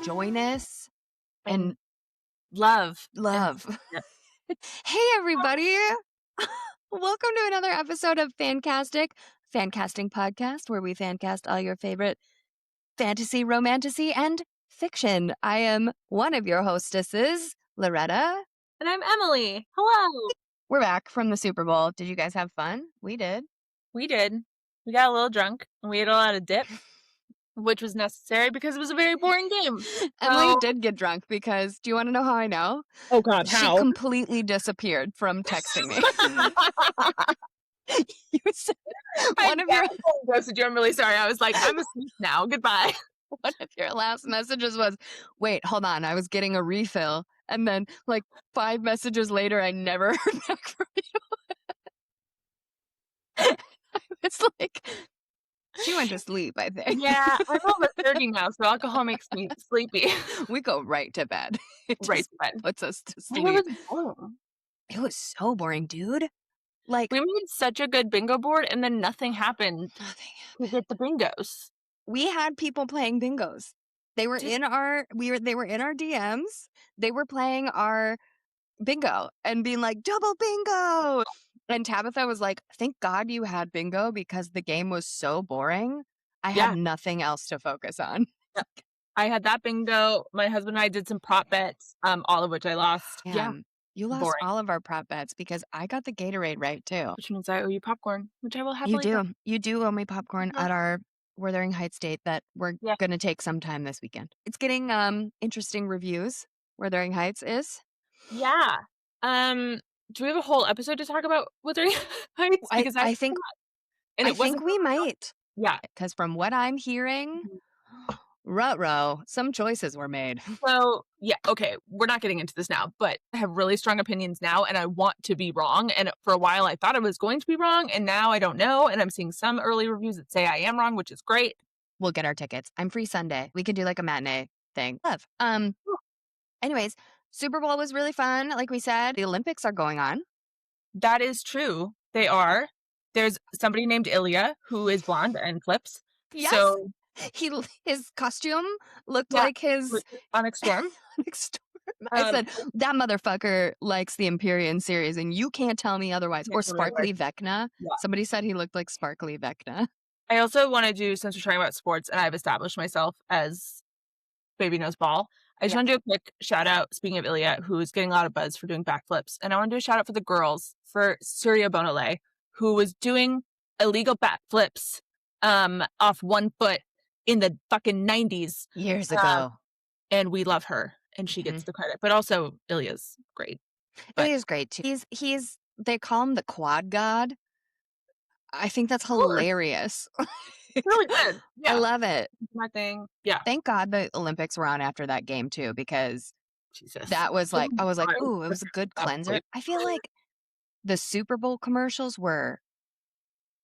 join us And and love. love. Yep. Hey, everybody. Welcome to another episode of Fancastic Podcast, where we fancast all your favorite fantasy, romantasy, and fiction. I am one of your hostesses, Loretta. And I'm Emily. Hello. We're back from the Super Bowl. Did you guys have fun? We did. We did. We got a little drunk and we ate a lot of dip, which was necessary because it was a very boring game. Emily did get drunk because, do you want to know how I know? Oh God, She completely disappeared from texting me. You said one of your message. I'm really sorry. I was like, I'm asleep now. Goodbye. one of your last messages was, wait, hold on, I was getting a refill. And then like 5 messages later, I never heard back from you. It's like, she went to sleep, I think. Yeah, I'm almost 30 now, so alcohol makes me sleepy. We go right to bed. It Right just to bed. puts us to It sleep. was boring. It was so boring, dude. Like, We made such a good bingo board and then nothing happened nothing. to get the bingos. We had people playing bingos. They were in our DMs. They were playing our bingo and being like, double bingo. And Tabitha was like, thank God you had bingo because the game was so boring. I Yeah. had nothing else to focus on. I had that bingo. My husband and I did some prop bets, all of which I lost. Yeah. You lost Boring. all of our prop bets because I got the Gatorade right too. Which means I owe you popcorn, which I will You happily do. You do owe me popcorn Yeah. at our Wuthering Heights date that we're Yeah. going to take sometime this weekend. It's getting interesting reviews. Wuthering Heights is. Yeah. Do we have a whole episode to talk about Wuthering Heights? Because I think we might. Yeah. Because from what I'm hearing, ruh-roh, some choices were made. So, yeah, okay, we're not getting into this now, but I have really strong opinions now, and I want to be wrong. And for a while, I thought I was going to be wrong, and now I don't know. And I'm seeing some early reviews that say I am wrong, which is great. We'll get our tickets. I'm free Sunday. We could do like a matinee thing. Love. Anyways, Super Bowl was really fun. Like we said, the Olympics are going on. That is true. They are. There's somebody named Ilya who is blonde and flips. Yes. So his costume looked like his Onyx Storm. Onyx Storm. I said that motherfucker likes the Empyrean series, and you can't tell me otherwise. Or Sparkly Vecna. Yeah. Somebody said he looked like Sparkly Vecna. I also want to do, since we're talking about sports, and I've established myself as Baby Nose Ball, I just want to do a quick shout out, speaking of Ilya, who's getting a lot of buzz for doing backflips. And I want to do a shout out for the girls, for Surya Bonale, who was doing illegal backflips off one foot in the fucking 90s. Years ago. And we love her, and she gets the credit. But also, Ilya's great. Ilya's great, too. They call him the quad god. I think that's hilarious. It's really good. Yeah. I love it. My thing. Yeah. Thank God the Olympics were on after that game too, because that was like, I was like, ooh, it was a good cleanser. I feel like the Super Bowl commercials were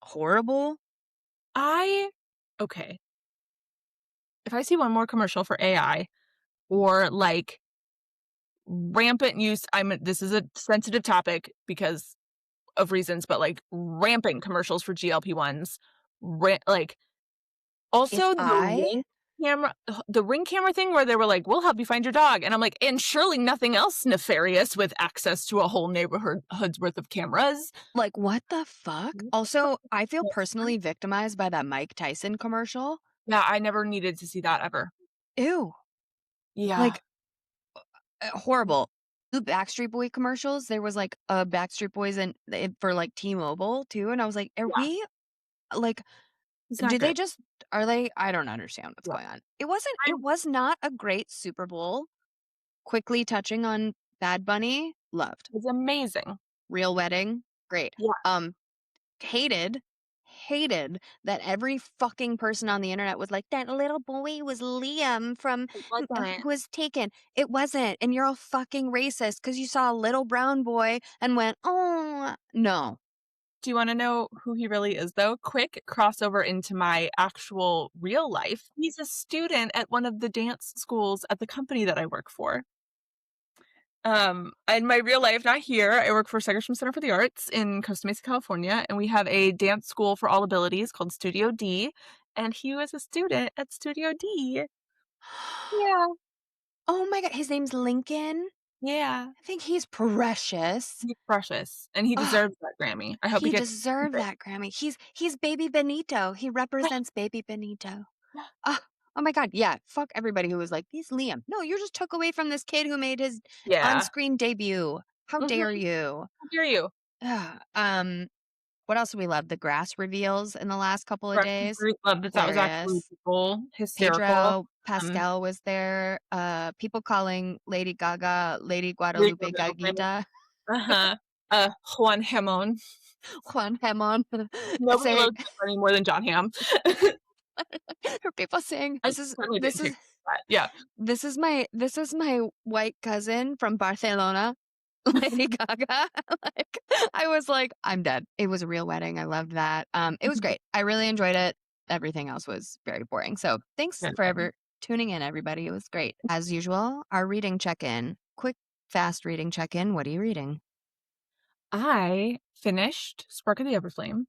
horrible. Okay. If I see one more commercial for AI or like rampant use, this is a sensitive topic because of reasons, but like rampant commercials for GLP-1s, like also the ring camera thing where they were like, we'll help you find your dog. And I'm like, and surely nothing else nefarious with access to a whole neighborhood's worth of cameras. Like, what the fuck? Also, I feel personally victimized by that Mike Tyson commercial. Yeah, I never needed to see that ever. Ew. Yeah. Like, horrible. The Backstreet Boy commercials, there was like a Backstreet Boys for like T-Mobile too. And I was like, are we like, I don't understand what's going on. It was not a great Super Bowl. Quickly touching on Bad Bunny, loved. It was amazing. Real Wedding, great. Yeah. Hated that every fucking person on the internet was like, that little boy was Liam from who was taken. It wasn't. And you're all fucking racist because you saw a little brown boy and went, oh, no. Do you want to know who he really is, though? Quick crossover into my actual real life. He's a student at one of the dance schools at the company that I work for. In my real life, not here, I work for Segerstrom Center for the Arts in Costa Mesa, California, and we have a dance school for all abilities called Studio D, and he was a student at Studio D. Yeah. Oh my god, his name's Lincoln? Yeah. I think he's precious. He's precious, and he Ah, deserves that Grammy. I hope he he gets to keep deserved it. that Grammy. He's Baby Benito. He Yeah, represents Baby Benito. yeah, Ah, oh my god, yeah, fuck everybody who was like, "He's Liam." No, you just took away from this kid who made his yeah. on-screen debut. How Mhm. dare you? How dare you? Ugh, what else do we love? The grass reveals in the last couple of Directed days. Group loved it. That was actually Hilarious. people hysterical. Pedro Um, Pascal was there. People calling Lady Gaga Lady Lady Guadalupe Gaga, Gagita. uh-huh. Juan Hamon. Juan Hamon Nobody saying loves Bunny more than John Hamm. or people saying I certainly this didn't take is that. Yeah. this is my white cousin from Barcelona. Lady Gaga. Like I was like, I'm dead. It was a real wedding. I loved that. It was great. I really enjoyed it. Everything else was very boring. So thanks for Good. ever tuning in, everybody. It was great. As usual, our reading check-in. Quick, fast reading check-in. What are you reading? I finished Spark of the Everflame,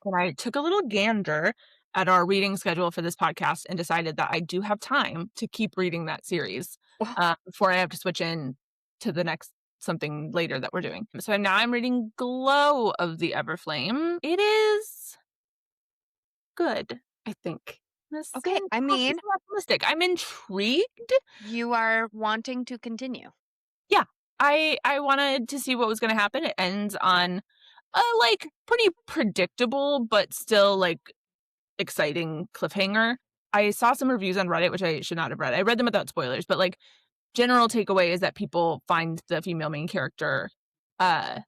and I took a little gander at our reading schedule for this podcast and decided that I do have time to keep reading that series Oh, before I have to switch in to the next something later that we're doing. So now I'm reading Glow of the Everflame. It is good, I think. okay. I'm I mean, cautiously optimistic. I'm intrigued. you are wanting to continue. Yeah, I wanted to see what was gonna happen. It ends on a, like, pretty predictable, but still, like, exciting cliffhanger. I saw some reviews on Reddit, which I should not have read. I read them without spoilers, but, like, general takeaway is that people find the female main character, uh,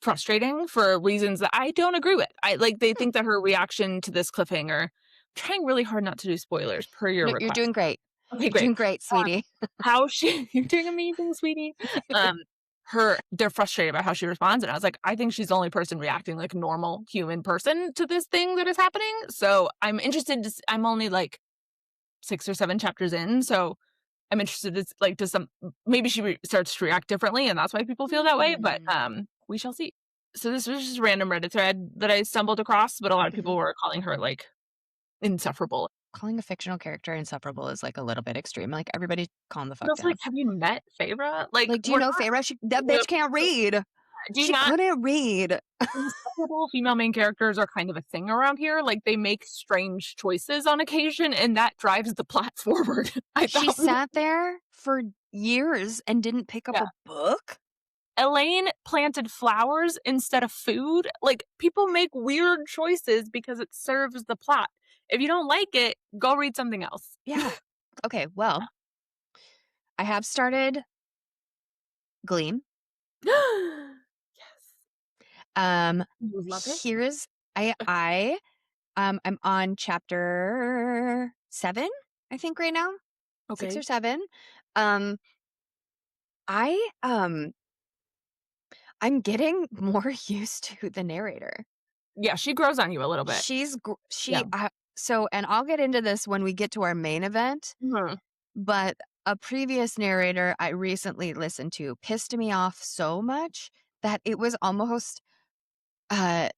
frustrating for reasons that I don't agree with. They Hmm. think that her reaction to this cliffhanger, trying really hard not to do spoilers per your No, you're request. doing great. Okay, You're great. doing great, Um, sweetie. how she you're doing amazing, sweetie. They're frustrated about how she responds, and I was like, I think she's the only person reacting like a normal human person to this thing that is happening. So I'm interested I'm only like 6 or 7 chapters in, so I'm interested to like does some maybe she starts to react differently and that's why people feel that way, but Hmm. we shall see. So this was just a random Reddit thread that I stumbled across, but a lot of Mhm. people were calling her like insufferable. Calling a fictional character insufferable is like a little bit extreme. Like everybody calm the But fuck also like, down. have you met Feyre? Like Like, do you we're know Feyre? That not bitch can't read. do you She not couldn't read. insufferable female main characters are kind of a thing around here. Like they make strange choices on occasion, and that drives the plot forward. I She found. sat there for years and didn't pick up Yeah. a book. Elaine planted flowers instead of food. Like people make weird choices because it serves the plot. If you don't like it, go read something else. Yeah. Okay, well, I have started Gleam. Yes. Um, You love it? here's I'm on chapter 7, I think right now. 6 or Okay. 7. Um, I I'm getting more used to the narrator. Yeah, she grows on you a little bit. She Yeah. so and I'll get into this when we get to our main event, Mhm. but a previous narrator I recently listened to pissed me off so much that it was almost uh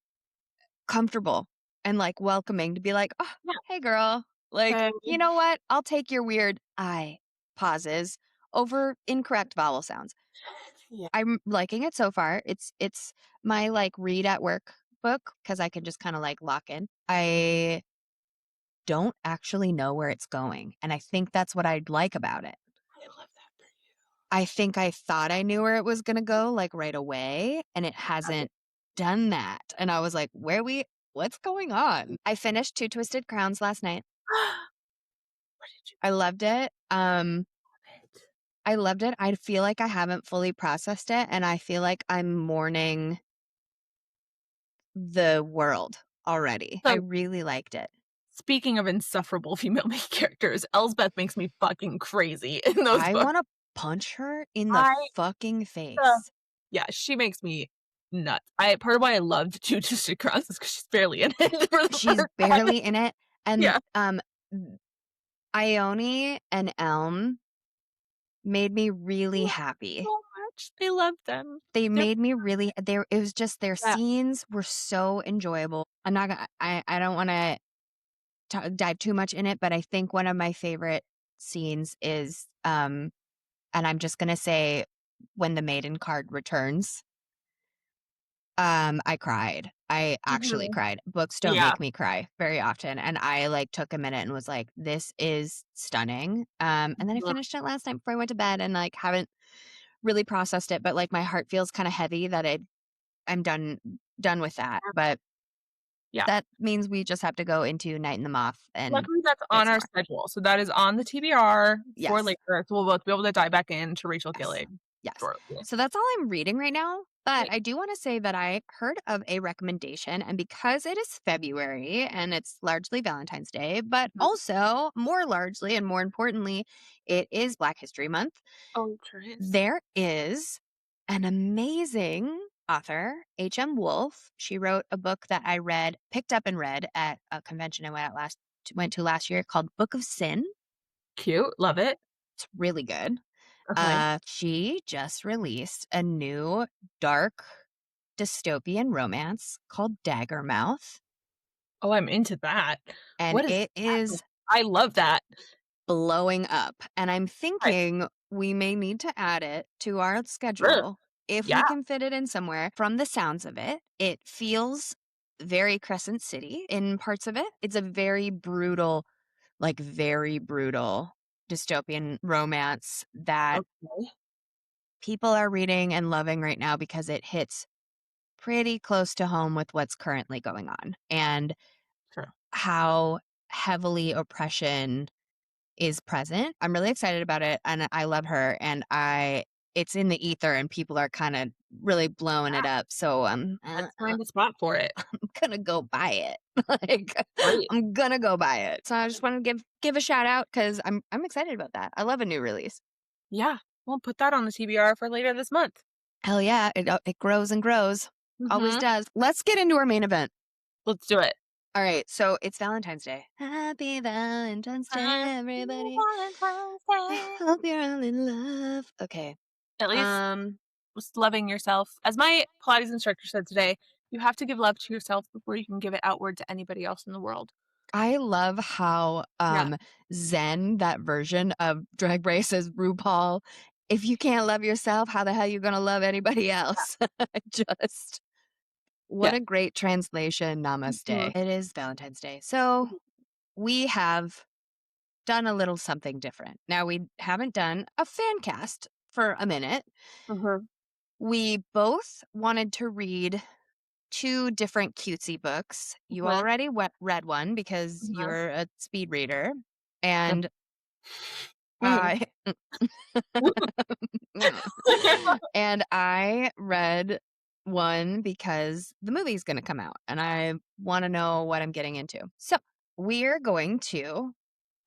comfortable and like welcoming to be like, "Oh, Yeah. hey girl." Like, Okay. "You know what? I'll take your weird I pauses over incorrect vowel sounds." Yeah. I'm liking it so far. It's my like read at work book because I can just kind of like lock in. I don't actually know where it's going, and I think that's what I like about it. I love that for you. I think I thought I knew where it was gonna go like right away, and it hasn't done that. And I was like, what's going on? I finished Two Twisted Crowns last night. What did you I loved it. love it? I loved it. I feel like I haven't fully processed it, and I feel like I'm mourning the world already. I So really liked it. speaking of insufferable female main characters, Elsbeth makes me fucking crazy in those I books. wanna punch her in the I fucking uh, face. yeah, she makes me nuts. I part of why I loved Two Twisted Crowns is because she's barely in it for the She's first time. barely in it, and, Yeah. Ione and Elm made me I really love happy. so much. I love them. They They're made me really there it was just their yeah. scenes were so enjoyable. I'm not gonna I don't wanna dive too much in it, but I think one of my favorite scenes is, and I'm just gonna say when the maiden card returns, I cried. I actually Mhm. cried. Books don't Yeah. make me cry very often, and I, like, took a minute and was like, "This is stunning." And then I Mhm. finished it last night before I went to bed and, like, haven't really processed it, but, like, my heart feels kinda heavy that I'm done with that, but Yeah. that means we just have to go into Night in the Moth and Luckily, that's get on some our more. schedule, so that is on the TBR for Yes. later, so we'll both be able to dive back into Rachel Yes. Gilling Yes. shortly. So that's all I'm reading right now. But Nice. I do want to say that I heard of a recommendation, and because it is February and it's largely Valentine's Day, but Mhm. also more largely and more importantly, it is Black History Month, Oh, it sure is. there is an amazing author, H.M. Wolf. She wrote a book that I read, picked up and read at a convention I went to last year called Book of Sin. Cute, love it. It's really good. Okay. She just released a new dark dystopian romance called Daggermouth, Oh, I'm into that. and What is it that? is I love that. blowing up. And I'm Okay. thinking we may need to add it to our Sure. schedule if we Yeah. can fit it in somewhere. From the sounds of it, it feels very Crescent City in parts of it. It's a very brutal, like very brutal dystopian romance that Okay. people are reading and loving right now because it hits pretty close to home with what's currently going on and Sure. how heavily oppression is present. I'm really excited about it and I love her and I it's in the ether and people are kind of really blowing it up. So Let's find a spot for it. I'm gonna go buy it. Like Great. I'm gonna go buy it. So I just want to give a shout out because I'm excited about that. I love a new release. Yeah. We'll put that on the TBR for later this month. Hell yeah, it grows and grows. Always Mhm. does. Let's get into our main event. Let's do it. All right, so it's Valentine's Day. Happy Valentine's Day, Happy everybody. Valentine's I Day. hope you're all in love. Okay. At least Um, just loving yourself. As my Pilates instructor said today, you have to give love to yourself before you can give it outward to anybody else in the world. I love how Yeah. zen that version of Drag Race is RuPaul. If you can't love yourself, how the hell you gonna love anybody else? Just what Yeah. a great translation. Mhm. Namaste. It is Valentine's Day. So we have done a little something different. Now, we haven't done a fan cast for a minute. Mhm. We both wanted to read two different cutesy books. You Mhm. already read one because Mhm. you're a speed reader, Yep. and Mhm. I and I read one because the movie's going to come out and I want to know what I'm getting into. So, we're going to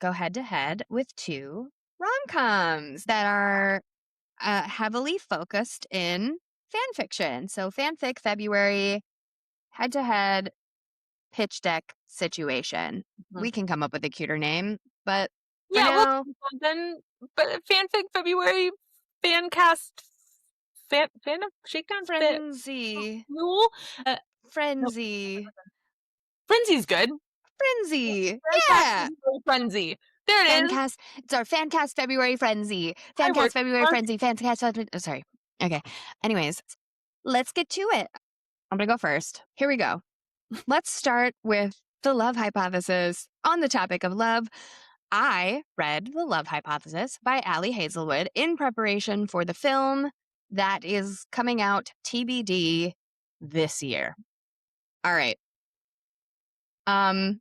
go head to head with two rom-coms that are heavily focused in fan fiction. So, fanfic February, head to head pitch deck situation. Mhm. We can come up with a cuter name, but for Yeah, we'll now, do something. But fanfic February fan cast fan of Shakedown Fit frenzy, Mule. Nope. frenzy, Frenzy's good. frenzy. Fan cast Yeah. February Frenzy. There it is. Fancast. It's our Fancast February Frenzy. I Fancast worked February hard. Frenzy. Fancast. Oh, sorry. Okay. Anyways, let's get to it. I'm going to go first. Here we go. Let's start with the love hypothesis. On the topic of love, I read The Love Hypothesis by Ali Hazelwood in preparation for the film that is coming out TBD this year. All right. Um,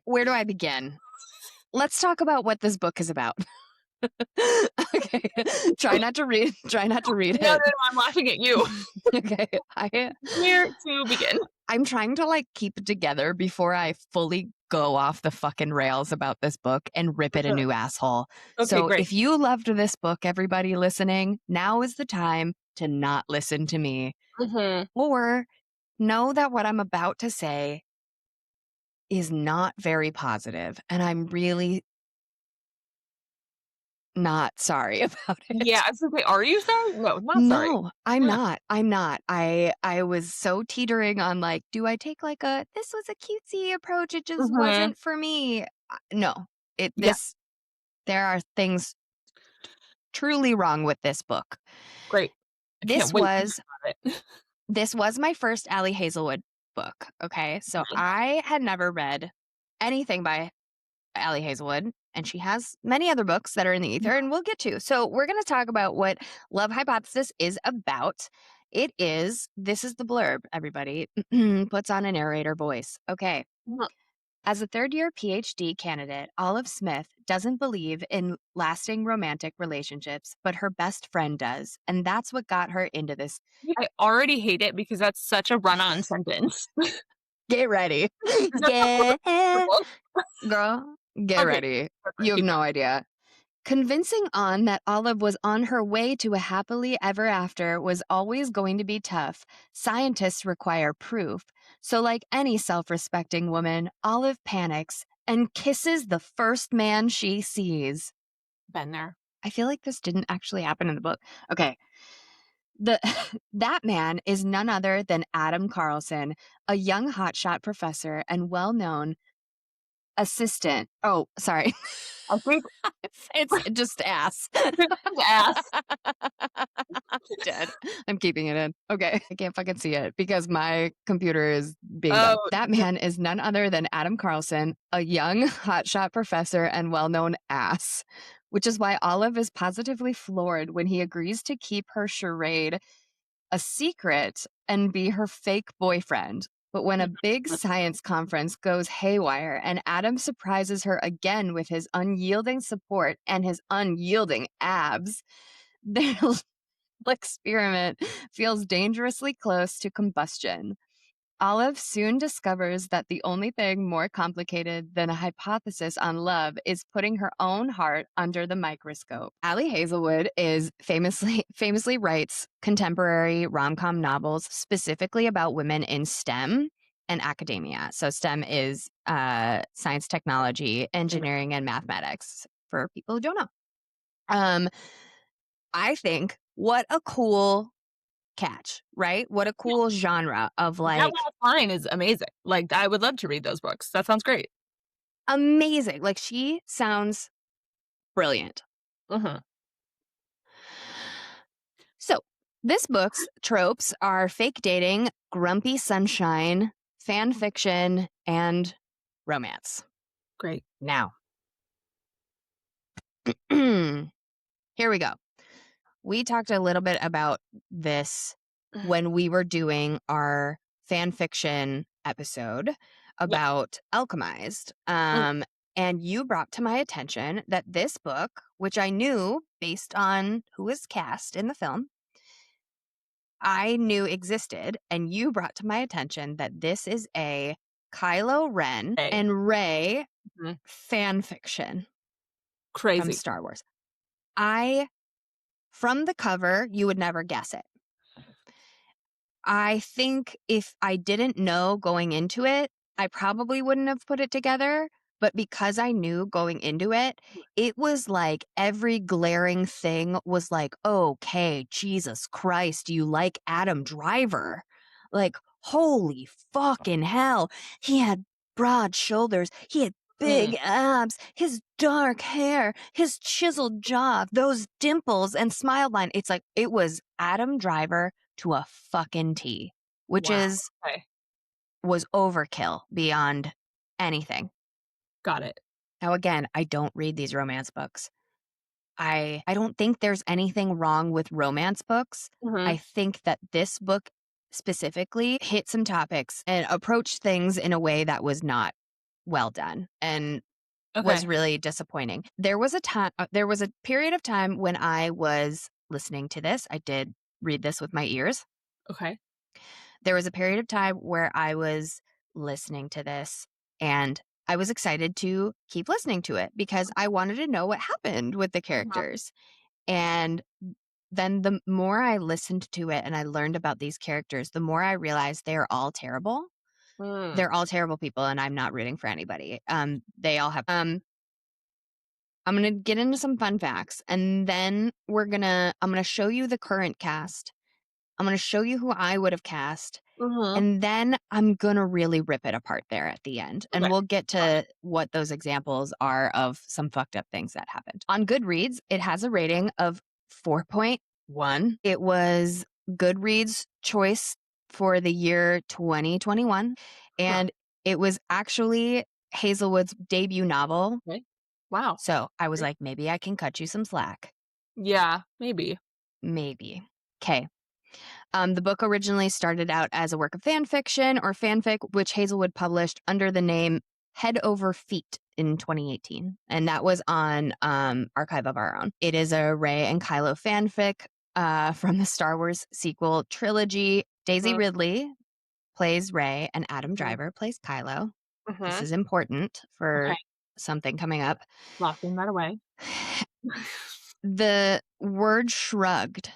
where do I begin? Let's talk about what this book is about. Okay. Try not to read No, no, it. no, I'm laughing at you. Okay. Where to begin? I'm trying to like keep it together before I fully go off the fucking rails about this book and rip it a Sure. new asshole. Okay, So great. if you loved this book, everybody listening, now is the time to not listen to me Mhm. or know that what I'm about to say is not very positive and I'm really not sorry about Yeah, it. I was gonna say, are you sorry? No, not sorry. No, I'm not. I'm not. I was so teetering on like, do I take like a this was a cutesy approach? It just Mhm. wasn't for me. No, it Yeah. this there are things. truly wrong with this book. Great. I can't This wait to hear was about it. this was my first Allie Hazelwood book, okay? So Okay. I had never read anything by Allie Hazelwood, and she has many other books that are in the ether, and we'll get to. So we're going to talk about what Love Hypothesis is about. This is the blurb, everybody. Puts on a narrator voice. Okay. Mhm. As a third year PhD candidate, Olive Smith doesn't believe in lasting romantic relationships, but her best friend does. And that's what got her into this. I already hate it because that's such a run-on sentence. Get ready. Is that the blurb Get, of the book? girl, get Okay. ready. Perfect. You have Keep no going. idea. Convincing On that Olive was on her way to a happily ever after was always going to be tough. Scientists require proof. So, like any self respecting woman, Olive panics and kisses the first man she sees. Been there. I feel like this didn't actually happen in the book. Okay. The that man is none other than Adam Carlson, a young hotshot professor and well-known assistant. Oh, sorry. I think It's just ass. ass. Dead. I'm keeping it in. Okay. I can't fucking see it because my computer is being dumb. Oh, That man is none other than Adam Carlson, a young hotshot professor and well-known ass, which is why Olive is positively floored when he agrees to keep her charade a secret and be her fake boyfriend. But when a big science conference goes haywire and Adam surprises her again with his unyielding support and his unyielding abs, their experiment feels dangerously close to combustion. Olive soon discovers that the only thing more complicated than a hypothesis on love is putting her own heart under the microscope. Allie Hazelwood is famously writes contemporary rom-com novels specifically about women in STEM and academia. So STEM is science, technology, engineering, and mathematics for people who don't know. Um, I think what a cool catch, right? What a cool genre of that like last line is amazing. Like, I would love to read those books. That sounds great. amazing. Like she sounds brilliant. Mhm. So, this book's tropes are fake dating, grumpy sunshine, fan fiction, and romance. Great. Now, here we go. We talked a little bit about this when we were doing our fan fiction episode Yeah. about Alchemized. Mm. And you brought to my attention that this book, which I knew based on who was cast in the film, I knew existed, and you brought to my attention that this is a Kylo Ren Hey. and Rey Mhm. fan fiction from Crazy. Star Wars. From the cover, you would never guess it. I think if I didn't know going into it, I probably wouldn't have put it together. But because I knew going into it, it was like every glaring thing was like, okay, Jesus Christ, you like Adam Driver? Like, holy fucking hell. He had broad shoulders. He had Mm. big abs, his dark hair, his chiseled jaw, those dimples and smile line. It's like it was Adam Driver to a fucking T, which Wow. is Okay. was overkill beyond anything. Got it. Now again, I don't read these romance books. I don't think there's anything wrong with romance books. I Mhm. think that this book specifically hit some topics and approached things in a way that was not well done and was Okay. really disappointing. There was a period of time when I was listening to this. I did read this with my ears. Okay. There was a period of time where I was listening to this and I was excited to keep listening to it because I wanted to know what happened with the Uh-huh. characters. And then the more I listened to it and I learned about these characters, the more I realized they're all terrible. Mm. They're all terrible people and I'm not rooting for anybody. They all have I'm going to get into some fun facts and then I'm going to show you the current cast. I'm going to show you who I would have cast Mhm. And then I'm gonna really rip it apart there at the end, and Okay. we'll get Fine. to what those examples are of some fucked up things that happened. On Goodreads, it has a rating of 4.1. It was Goodreads' choice for the year 2021, Huh. and it was actually Hazelwood's debut novel. Okay. Wow. So I was Great. like, maybe I can cut you some slack. Yeah, maybe. Maybe. Okay. The book originally started out as a work of fan fiction or fanfic, which Hazelwood published under the name Head Over Feet in 2018. And that was on Archive of Our Own. It is a Rey and Kylo fanfic from the Star Wars sequel trilogy. Daisy Mhm, Ridley plays Rey and Adam mhm, Driver plays Kylo. This mhm. is important Okay, for something coming up. locking that away. The word shrugged,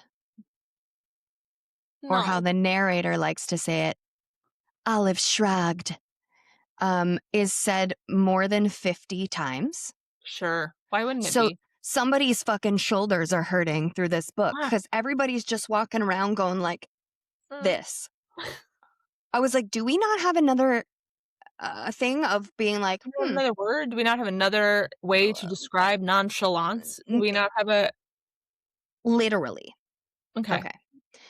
or how No. the narrator likes to say it, Olive shrugged, is said more than 50 times. Sure. Why wouldn't it So be? somebody's fucking shoulders are hurting through this book Ah, because everybody's just walking around going like mm. this. I was like, do we not have another thing of being like, Do we have another word? Do we not have another way to describe nonchalance? Do we not have a literally. okay. Okay.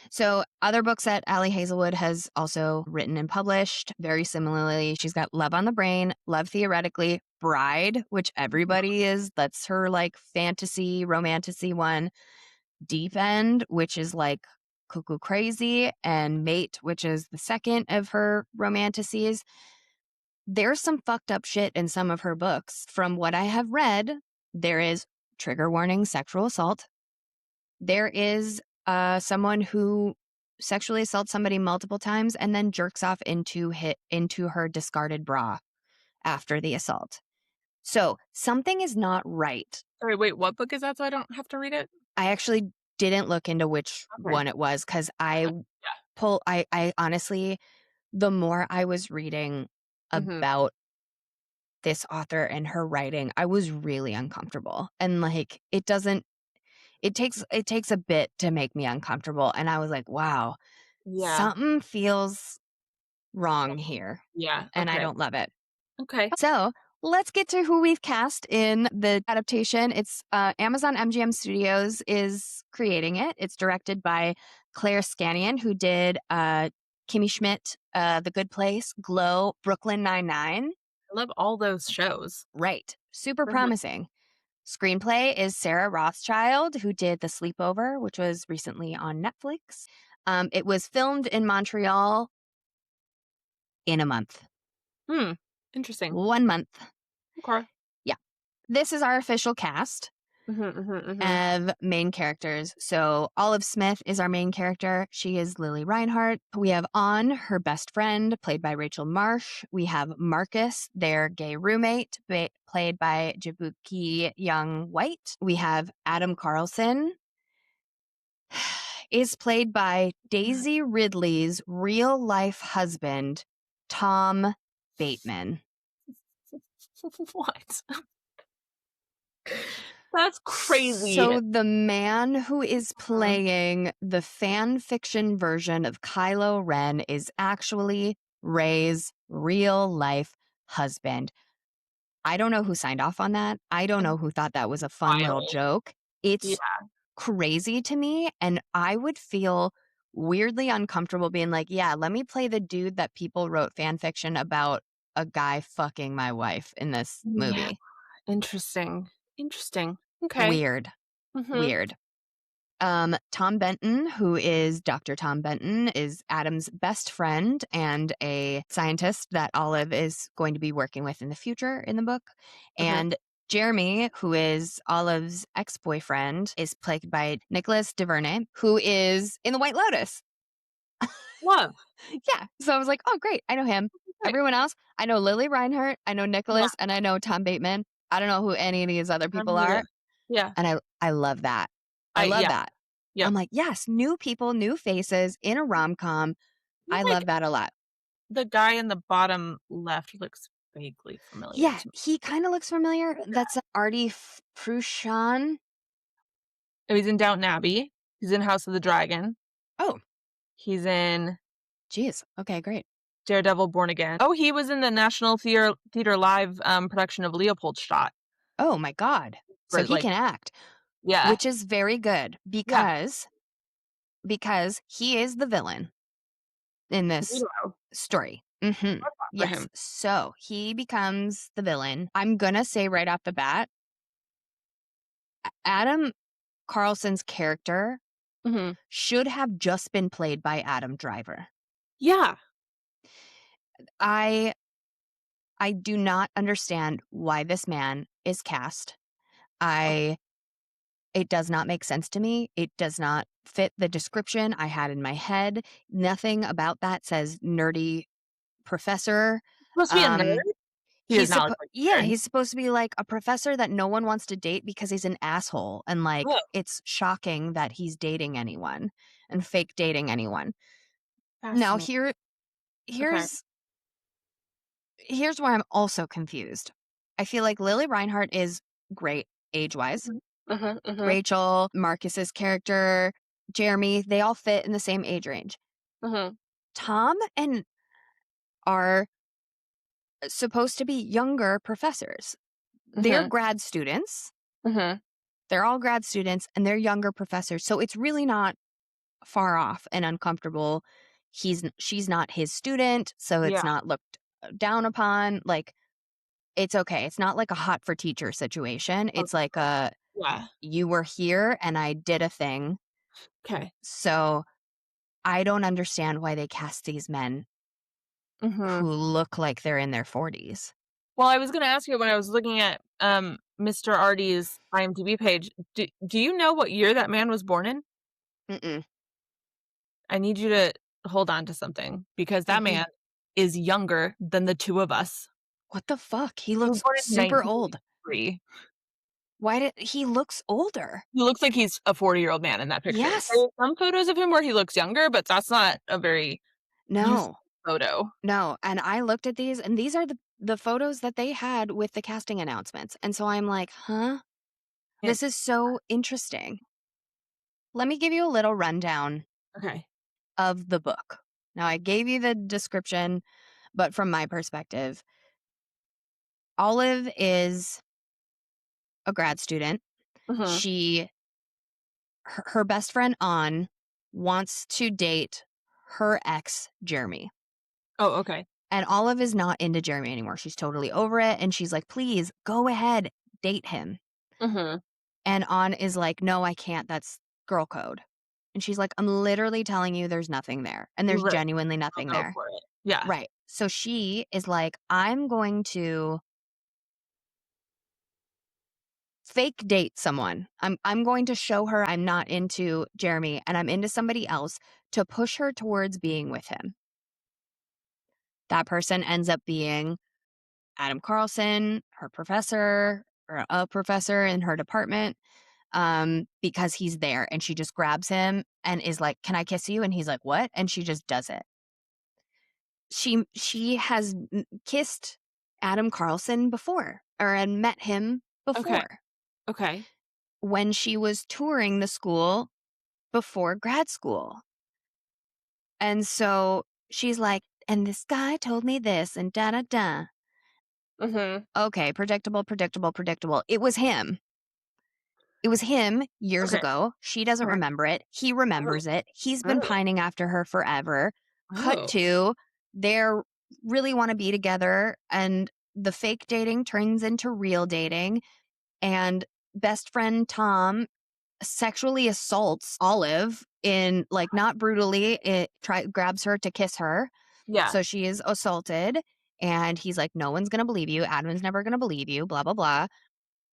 So, other books that Allie Hazelwood has also written and published, very similarly, she's got Love on the Brain, Love Theoretically, Bride, which everybody is, that's her like fantasy, romantasy one, Deep End, which is like cuckoo crazy, and Mate, which is the second of her romantasies. There's some fucked up shit in some of her books. From what I have read, there is trigger warning sexual assault. There is someone who sexually assaults somebody multiple times and then jerks off into her discarded bra after the assault. So something is not right. Sorry, wait, what book is that so I don't have to read it? I actually didn't look into which Okay. one it was because Okay. Yeah. I honestly, the more I was reading Mhm. about this author and her writing, I was really uncomfortable. And like it takes a bit to make me uncomfortable. And I was like, wow, Yeah. something feels wrong here. Yeah. And I Okay. don't love it. Okay. So let's get to who we've cast in the adaptation. It's Amazon MGM Studios is creating it. It's directed by Claire Scanian, who did Kimmy Schmidt, The Good Place, Glow, Brooklyn Nine-Nine. I love all those shows. Right. Super Mhm. promising. Screenplay is Sarah Rothschild, who did The Sleepover, which was recently on Netflix. It was filmed in Montreal in a month. Hmm. Interesting. 1 month. Okay. Yeah. This is our official cast Mhm, mhm, mhm. of main characters. So Olive Smith is our main character. She is Lily Reinhart. We have On, her best friend, played by Rachel Marsh. We have Marcus, their gay roommate, played by Jabuki Young White. We have Adam Carlson, is played by Daisy Ridley's real life husband, Tom Bateman. What? That's crazy. So the man who is Mhm. playing the fan fiction version of Kylo Ren is actually Rey's real life husband. I don't know who signed off on that. I don't know who thought that was a fun little Wild. joke. Yeah. It's crazy to me, and I would feel weirdly uncomfortable being like, "Yeah, let me play the dude that people wrote fan fiction about a guy fucking my wife in this Yeah. movie." Interesting. Interesting. Okay. Weird. Mhm. Weird. Tom Benton, who is Dr. Tom Benton, is Adam's best friend and a scientist that Olive is going to be working with in the future in the book. Mhm. And Jeremy, who is Olive's ex boyfriend, is played by Nicholas DeVernay, who is in The White Lotus. Love. Yeah. So I was like, oh, great. I know him. Great. Everyone else, I know Lily Reinhart, I know Yeah. Nicholas, and I know Tom Bateman. I don't know who any of these other None people of are. it. Yeah. And I love that. I love Yeah. that. Yep. I'm like, yes, new people, new faces in a rom-com. I feel I like love that a lot. the guy in the bottom left looks vaguely familiar Yeah, to me. he kind of looks familiar. That's Artie Prushan. Oh, he's in Downton Abbey. He's in House of the Dragon. Oh, He's in Jeez. Okay, great. Daredevil Born Again. Oh, he was in the National Theater Live, production of Leopoldstadt Oh my god. So for, he like can act, yeah. which is very good Yeah. because he is the villain in this Zero. story. Mhm. Love that for Yes. him. So, he becomes the villain. I'm gonna say right off the bat, Adam Carlson's character Mhm. should have just been played by Adam Driver. Yeah. I I do not understand why this man is cast. Okay. I It does not make sense to me. It does not fit the description I had in my head. Nothing about that says nerdy professor. Supposed to be a nerd? Um, He does not look like a nerd. he's supposed to be like a professor that no one wants to date because he's an asshole, and like Oh, it's shocking that he's dating anyone and fake dating anyone. Now fascinating. Okay. here's here's where I'm also confused. I feel like Lily Reinhart is great age-wise. Mhm. Mhm, mhm, Rachel, Marcus's character, Jeremy, they all fit in the same age range. mhm, Tom and are supposed to be younger professors. They're mhm, grad students. mhm. They're all grad students and they're younger professors. So it's really not far off and uncomfortable. She's not his student, so it's Yeah. not looked down upon. Like it's okay. It's not like a hot for teacher situation. Okay. It's like a Yeah. you were here and I did a thing. 'Kay. So I don't understand why they cast these men who Mhm. look like they're in their 40s. Well, I was gonna ask you when I was looking at, Mr. Artie's IMDb page, do you know what year that man was born in? Mm-mm. I need you to hold on to something because that Mhm. man is younger than the 2 of us. What the fuck? He He was looks born in super old. 1983. Why did he looks older? He looks like he's a 40-year-old man in that picture. There Yes. are some photos of him where he looks younger, but that's not a very useful No. photo. No, and I looked at these and these are the photos that they had with the casting announcements. And so I'm like, "Huh? And This is so interesting." Let me give you a little rundown okay. of the book. Now, I gave you the description, but from my perspective, Olive is a grad student. Mhm. She her best friend An wants to date her ex Jeremy. Oh, okay. And Olive is not into Jeremy anymore. She's totally over it and she's like, "Please go ahead, date him." Mhm. And An is like, "No, I can't. That's girl code." And she's like, "I'm literally telling you there's nothing there." And there's Right. genuinely I'll nothing go there. for it. Yeah. Right. So she is like, "I'm going to fake date someone. I'm going to show her I'm not into Jeremy and I'm into somebody else to push her towards being with him." That person ends up being Adam Carlson, her professor or a professor in her department, because he's there and she just grabs him and is like, "Can I kiss you?" And he's like, "What?" And she just does it. She has kissed Adam Carlson before or had met him Okay. before Okay. when she was touring the school before grad school. And so she's like, "And this guy told me this and da da da." Mhm. Okay, predictable, predictable, predictable. It was him. It was him years Okay. ago. She doesn't Okay. remember it. He Oh. remembers it. He's been Oh. pining after her forever. Cut Oh. to, they're really want to be together, and the fake dating turns into real dating. And best friend Tom sexually assaults Olive in like not brutally, it grabs her to kiss her. Yeah. So she is assaulted. And he's like, "No one's going to believe you. Adam's never going to believe you, blah, blah, blah."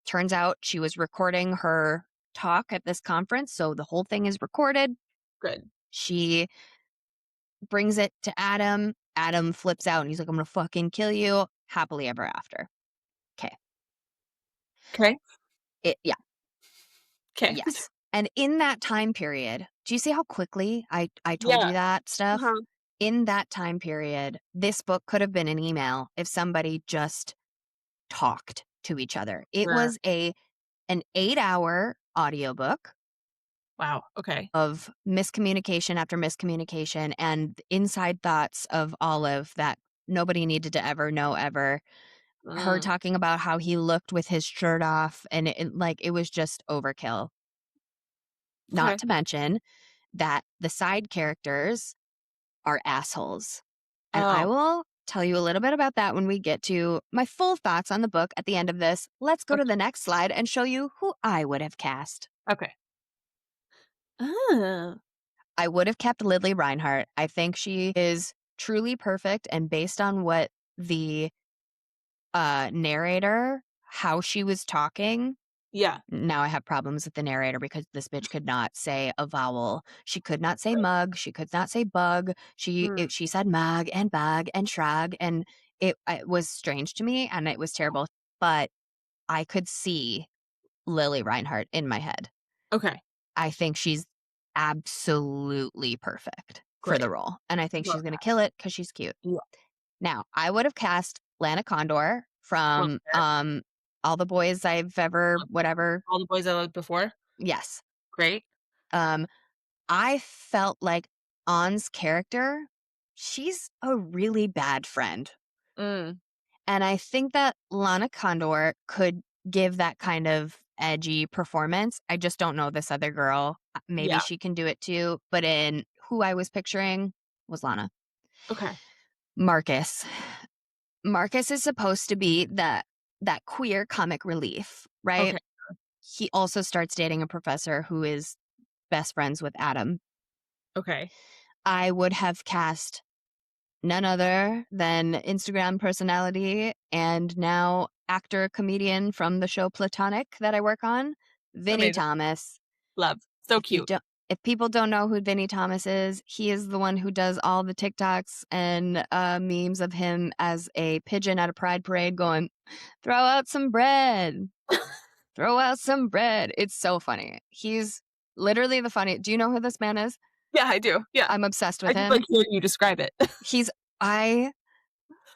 Turns out she was recording her talk at this conference, so the whole thing is recorded. Good. She brings it to Adam. Adam flips out and he's like, "I'm gonna fucking kill you." Happily ever after. Okay. Okay. Yeah, Okay. yes. And in that time period, do you see how quickly I told Yeah. you that stuff? Uh-huh. In that time period, this book could have been an email if somebody just talked to each other. It Yeah. was an 8-hour audiobook. Wow, okay. of miscommunication after miscommunication and inside thoughts of Olive that nobody needed to ever know ever. Her Mm, talking about how he looked with his shirt off and it was just overkill. Not okay, to mention that the side characters are assholes. And I oh, will tell you a little bit about that when we get to my full thoughts on the book at the end of this. Let's go to okay, the next slide and show you who I would have cast. okay. Oh, I would have kept Lily Reinhart. I think she is truly perfect. And based on what the narrator, how she was talking, yeah, now I have problems with the narrator because this bitch could not say a vowel. She could not say mug. She could not say bug. mm, She said mug and bug and shrug, and it was strange to me, and it was terrible. But I could see Lily Reinhart in my head. okay, I think she's absolutely perfect for the great. role, and I think Love she's gonna that. kill it because she's cute. Yeah, Now, I would have cast Lana Condor love from it. All the Boys I've Ever Love whatever. All the Boys I Loved Before, Yes. great. Um, I felt like Ann's character, she's a really bad friend. Mm, And I think that Lana Condor could give that kind of edgy performance. I just don't know this other girl. Maybe yeah, she can do it too. But in who I was picturing was Lana. okay, Marcus. Marcus is supposed to be that queer comic relief, right? okay, He also starts dating a professor who is best friends with Adam. okay. I would have cast none other than Instagram personality and now actor comedian from the show Platonic that I work on, Vinnie Amazing. Thomas. Love. So If you cute. don't if people don't know who Vinnie Thomas is, he is the one who does all the TikToks and memes of him as a pigeon at a pride parade going, throw out some bread, throw out some bread. It's so funny. He's literally the funny. Do you know who this man is? Yeah, I do. Yeah. I'm obsessed I with just like him. hearing you describe it. He's I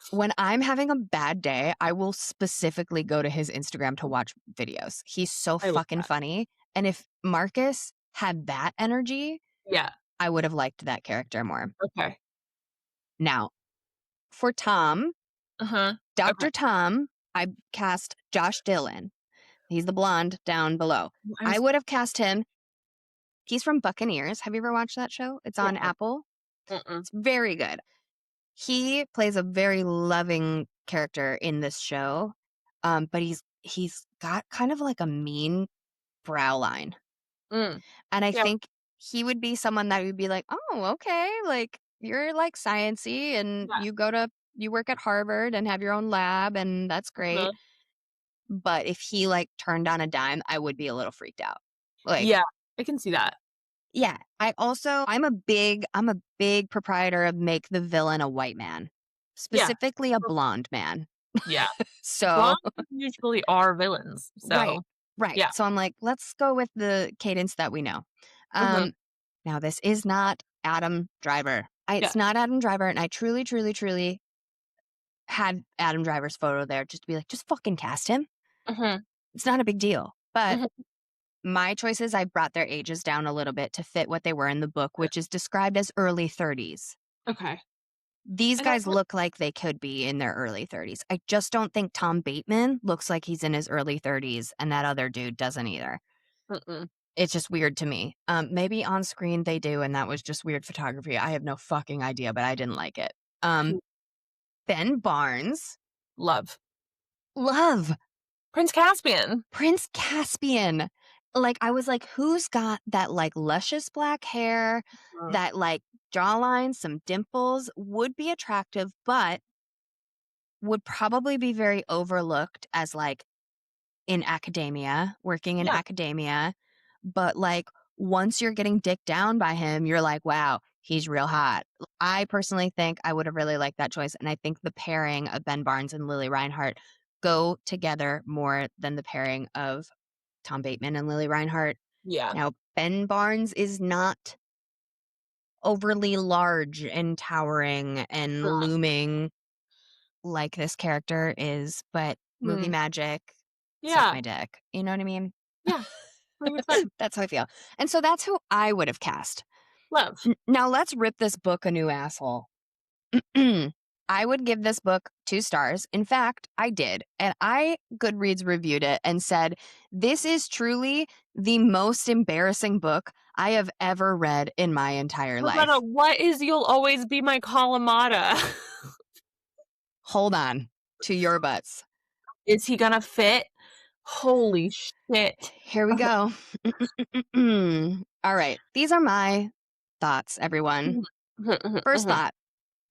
When I'm having a bad day, I will specifically go to his Instagram to watch videos. He's so I love fucking that. funny. And if Marcus had that energy, Yeah. I would have liked that character more. Okay. Now, for Tom, Uh-huh. Okay. Dr. Tom, I cast Josh Dillon. He's the blonde down below. I I was would have cast him. He's from Buccaneers. Have you ever watched that show? It's yeah. on Apple. Mm-mm. It's very good. He plays a very loving character in this show, but he's got kind of like a mean brow line, Mm. and I Yeah. think he would be someone that would be like, "Oh, okay, like you're like sciency, and Yeah. you work at Harvard and have your own lab, and that's great." Uh-huh. But if he like turned on a dime, I would be a little freaked out. Like, Yeah. I can see that. yeah, I'm a big proprietor of make the villain a white man, Yeah. specifically a Oh, blonde man. yeah. So Blondes usually are villains. right, So, right. yeah. So I'm like, let's go with the cadence that we know. Mhm. Um, Now this is not Adam Driver. Yeah. It's not Adam Driver, and I truly, truly, truly had Adam Driver's photo there just to be like, just fucking cast him. Mhm. It's not a big deal. But Mhm. my choices, I brought their ages down a little bit to fit what they were in the book, which is described as early 30s. Okay. These And I guys would look like they could be in their early 30s. I just don't think Tom Bateman looks like he's in his early 30s, and that other dude doesn't either. mm-mm. It's just weird to me. Maybe on screen they do, and that was just weird photography. I have no fucking idea, but I didn't like it. Ben Barnes, Love. love Prince Caspian. Prince Caspian. Like, I was like, who's got that like luscious black hair, Mm. that like jawline, some dimples, would be attractive, but would probably be very overlooked as like in academia, working in Yeah. academia. But like once you're getting dicked down by him, you're like, wow, he's real hot. I personally think I would have really liked that choice. And I think the pairing of Ben Barnes and Lily Reinhart go together more than the pairing of Tom Bateman and Lily Reinhart. Yeah. Now, Ben Barnes is not overly large and towering and Uh, looming like this character is, but movie mm. magic, suck Yeah. my dick. You know what I mean? Yeah. 100%. That's how I feel. And so that's who I would have cast. Love. Now let's rip this book a new asshole. I would give this book 2 stars. In fact, I did. And I Goodreads reviewed it and said, "This is truly the most embarrassing book I have ever read in my entire Loretta, life." what is "You'll Always Be My Kalamata"? Hold on to your butts. Is he gonna fit? Holy shit. Here we go. All right. These are my thoughts, everyone. First thought,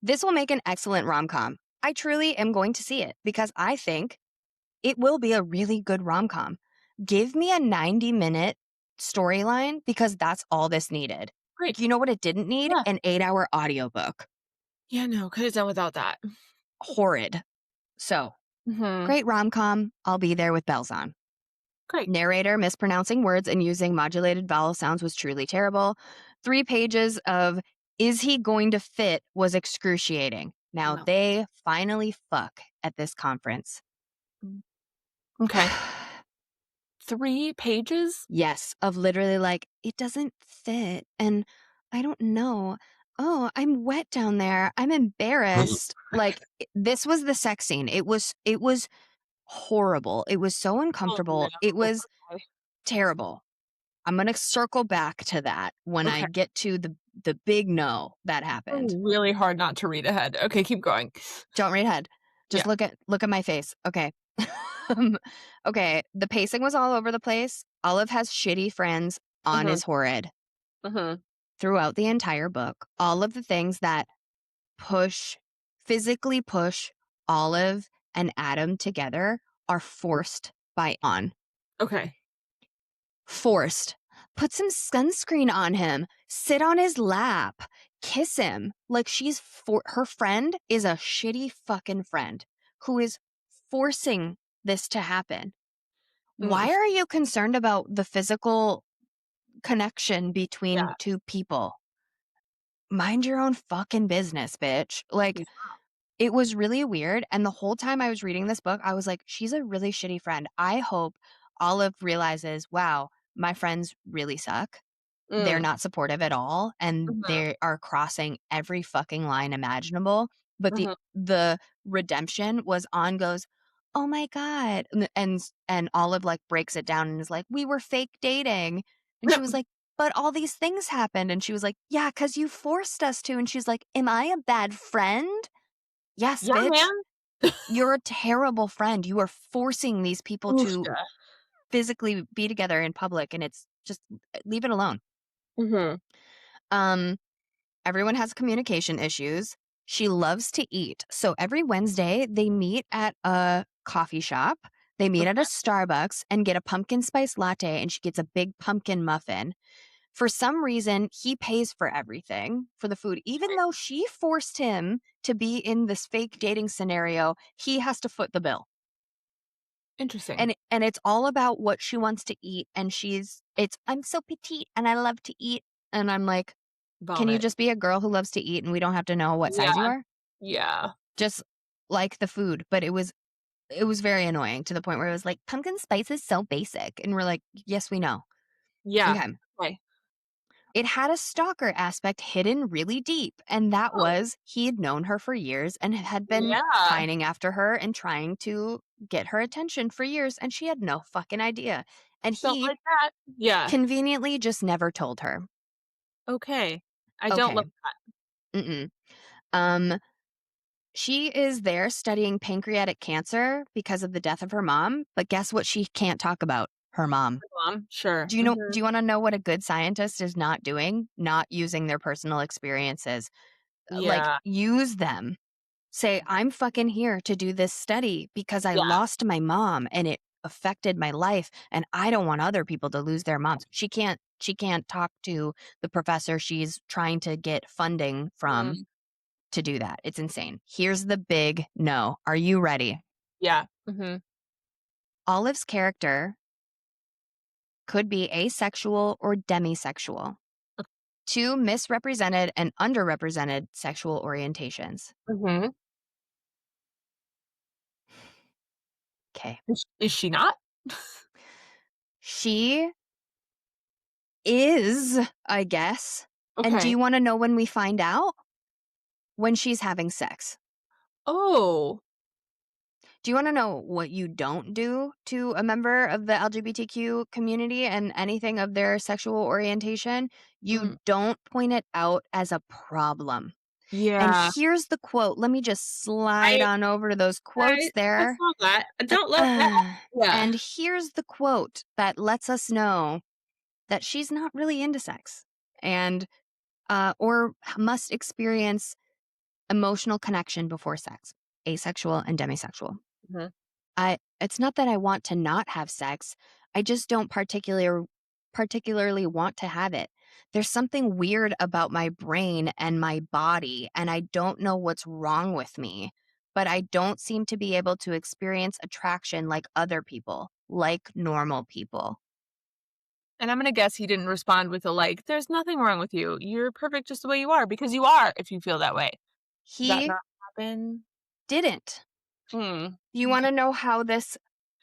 this will make an excellent rom com. I truly am going to see it because I think it will be a really good rom com. Give me a 90-minute storyline because that's all this needed. Great. You know what it didn't need? Yeah. An 8-hour audiobook. Yeah, no, could have done without that. Horrid. So, Mhm. great rom com. I'll be there with bells on. Great. Narrator mispronouncing words and using modulated vowel sounds was truly terrible. 3 pages of "is he going to fit" was excruciating. Now No. they finally fuck at this conference. Mm. Okay. 3 pages? Yes, of literally like, "It doesn't fit, and I don't know. Oh, I'm wet down there. I'm embarrassed." Like, this was the sex scene. It was horrible. It was so Oh, no. uncomfortable. It was Okay. terrible. I'm gonna circle back to that when I Okay. get to the big no that happened. Trying really hard not to read ahead. Okay, keep going. Don't read ahead. Just Yeah. look at my face. Okay. Um, okay, the pacing was all over the place. Olive has shitty friends on Mhm. his forehead Mhm. throughout the entire book. All of the things that push physically push Olive and Adam together are forced by on. Okay. Forced. Put some sunscreen on him. Sit on his lap. Kiss him. Like her friend is a shitty fucking friend who is forcing this to happen. Mm, Why are you concerned about the physical connection between yeah. two people? Mind your own fucking business, bitch. Like, He's it was really weird. And the whole time I was reading this book, I was like, she's a really shitty friend. I hope Olive realizes, wow, my friends really suck. They're mm. not supportive at all, and Mhm. they are crossing every fucking line imaginable. But the Mhm. the redemption was on goes, "Oh my god." And Olive like breaks it down and is like, "We were fake dating." And she was like, "But all these things happened." And she was like, "Yeah, cuz you forced us to." And she's like, "Am I a bad friend?" Yes, Yeah, bitch. man. You're a terrible friend. You are forcing these people Oof, to yeah. physically be together in public, and it's just leave it alone. Mhm. Um Everyone has communication issues. She loves to eat. So every Wednesday, they meet at a coffee shop. They meet at a Okay. Starbucks and get a pumpkin spice latte, and she gets a big pumpkin muffin. For some reason, he pays for everything for the food. Even Okay. though she forced him to be in this fake dating scenario, he has to foot the bill. Interesting. And it's all about what she wants to eat. And I'm so petite and I love to eat. And I'm like, can you Vomit. just be a girl who loves to eat and we don't have to know what size you Yeah. are? Yeah. Just like the food, but it was very annoying to the point where it was like, "Pumpkin spice is so basic." And we're like, "Yes, we know." Yeah. Okay. Okay. It had a stalker aspect hidden really deep, and that Oh, was he had known her for years and had been yeah. pining after her and trying to get her attention for years, and she had no fucking idea. And Don't he like that. Yeah. conveniently just never told her. Okay. I don't Okay. love that. Mm-mm. Um, She is there studying pancreatic cancer because of the death of her mom, but guess what she can't talk about? Her mom. Mom. Sure. Do Mhm. you wanna know what a good scientist is not doing? Not using their personal experiences. Like, Yeah. use them. Say, "I'm fucking here to do this study because I Yeah. lost my mom and it affected my life, and I don't want other people to lose their moms." She can't talk to the professor she's trying to get funding from Mm. to do that. It's insane. Here's the big no. Are you ready? Yeah. Mhm. Olive's character could be asexual or demisexual, two misrepresented and underrepresented sexual orientations. Mhm. Okay. Is she not? She is, I guess. And do Okay. you wanna know when we find out? When she's having sex. Oh. Do you wanna know what you don't do to a member of the LGBTQ community and anything of their sexual orientation? Mm, You don't point it out as a problem. And yeah. here's the quote. Let me just slide I on over to those quotes I there. saw that. I don't love that. Yeah. And here's the quote that lets us know that she's not really into sex and or must experience emotional connection before sex, asexual and demisexual. Mhm. It's not that I want to not have sex. I just don't particularly want to have it. There's something weird about my brain and my body, and I don't know what's wrong with me. But I don't seem to be able to experience attraction like other people, like normal people. And I'm gonna guess he didn't respond with a, like, "There's nothing wrong with you. You're perfect just the way you are," because you are if you feel that way. Did that He not happen? didn't. Hmm. You want Okay. to know how this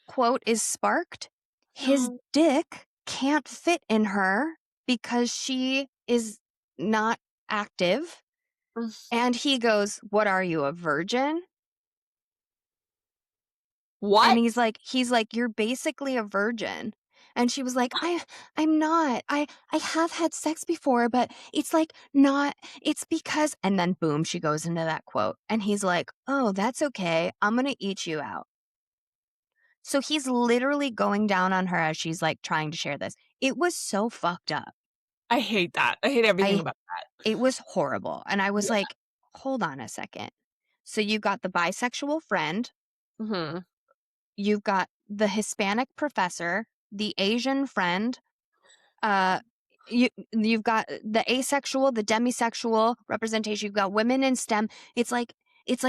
quote is sparked? His No. dick can't fit in her because she is not active. Mm. And he goes, "What are you, a virgin?" And What? he's like, "You're basically a virgin." And she was like, I'm not. I have had sex before, but it's like not it's because and then boom, she goes into that quote. And he's like, "Oh, that's okay. I'm going to eat you out." So he's literally going down on her as she's, like, trying to share this. It was so fucked up. I hate that. I hate everything I about that. It was horrible, and I was Yeah. like, "Hold on a second." So you got the bisexual friend, Mhm. you've got the Hispanic professor, the Asian friend, uh, you've got the asexual, the demisexual representation, you've got women in STEM. It's like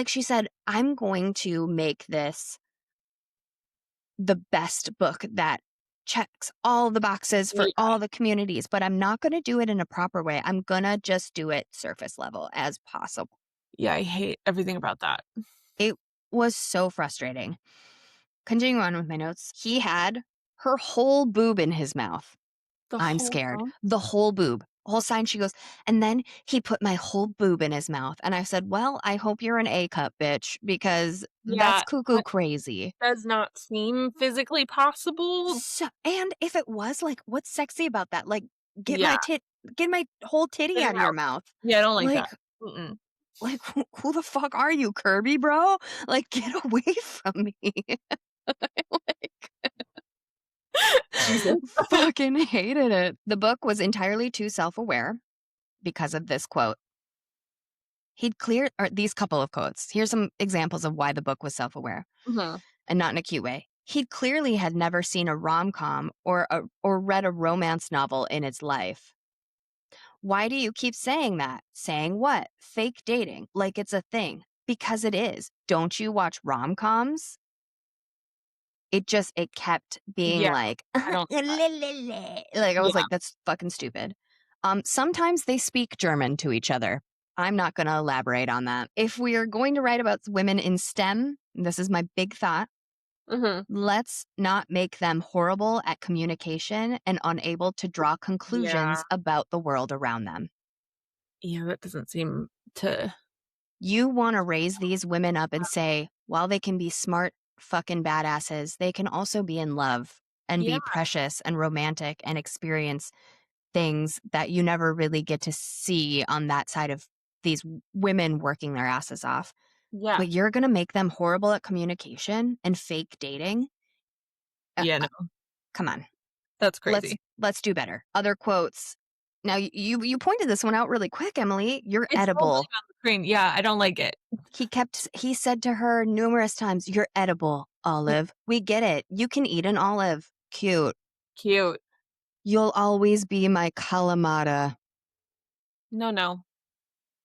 she said, "I'm going to make this the best book that checks all the boxes for Yeah. all the communities, but I'm not going to do it in a proper way. I'm going to just do it surface level as possible." Yeah, I hate everything about that. It was so frustrating. Continuing on with my notes, he had her whole boob in his mouth. The I'm whole scared. time? The whole boob. Whole sign. She goes, and then he put my whole boob in his mouth. And I said, "Well, I hope you're an A cup, bitch, because that's Yeah, cuckoo that crazy." does not seem physically possible. So and if it was, like, what's sexy about that? Like, get my Yeah, tit get my whole titty get it out of your out. mouth. Yeah, I don't like Like that. Mm-mm. who the fuck are you, Kirby, bro? Like, get away from me. Jesus. Fucking hated it. The book was entirely too self-aware because of this quote. He'd clear or these couple of quotes. Here's some examples of why the book was self-aware, Mhm. and not in a cute way. He clearly had never seen a rom-com or read a romance novel in his life. "Why do you keep saying that?" "Saying what?" "Fake dating, like it's a thing." "Because it is. Don't you watch rom-coms?" It kept being Yeah, like, I don't like that. like, I was Yeah. like, "That's fucking stupid." Sometimes they speak German to each other. I'm not gonna elaborate on that. If we are going to write about women in STEM, this is my big thought, Mhm. let's not make them horrible at communication and unable to draw Yeah. conclusions about the world around them. Yeah, that doesn't seem to You wanna raise these women up and say, while they can be smart fucking badasses, they can also be in love and Yeah, be precious and romantic and experience things that you never really get to see on that side of these women working their asses off. yeah. But you're gonna make them horrible at communication and fake dating? Yeah, no, Come on. that's Let's crazy. let's do better. Other quotes. Now you pointed this one out really quick, Emily. "You're It's so big edible." on the screen. Yeah, I don't like it. He said to her numerous times, "You're edible, Mm, Olive. We get it. You can eat an olive. Cute. cute. You'll always be my Kalamata." No, no.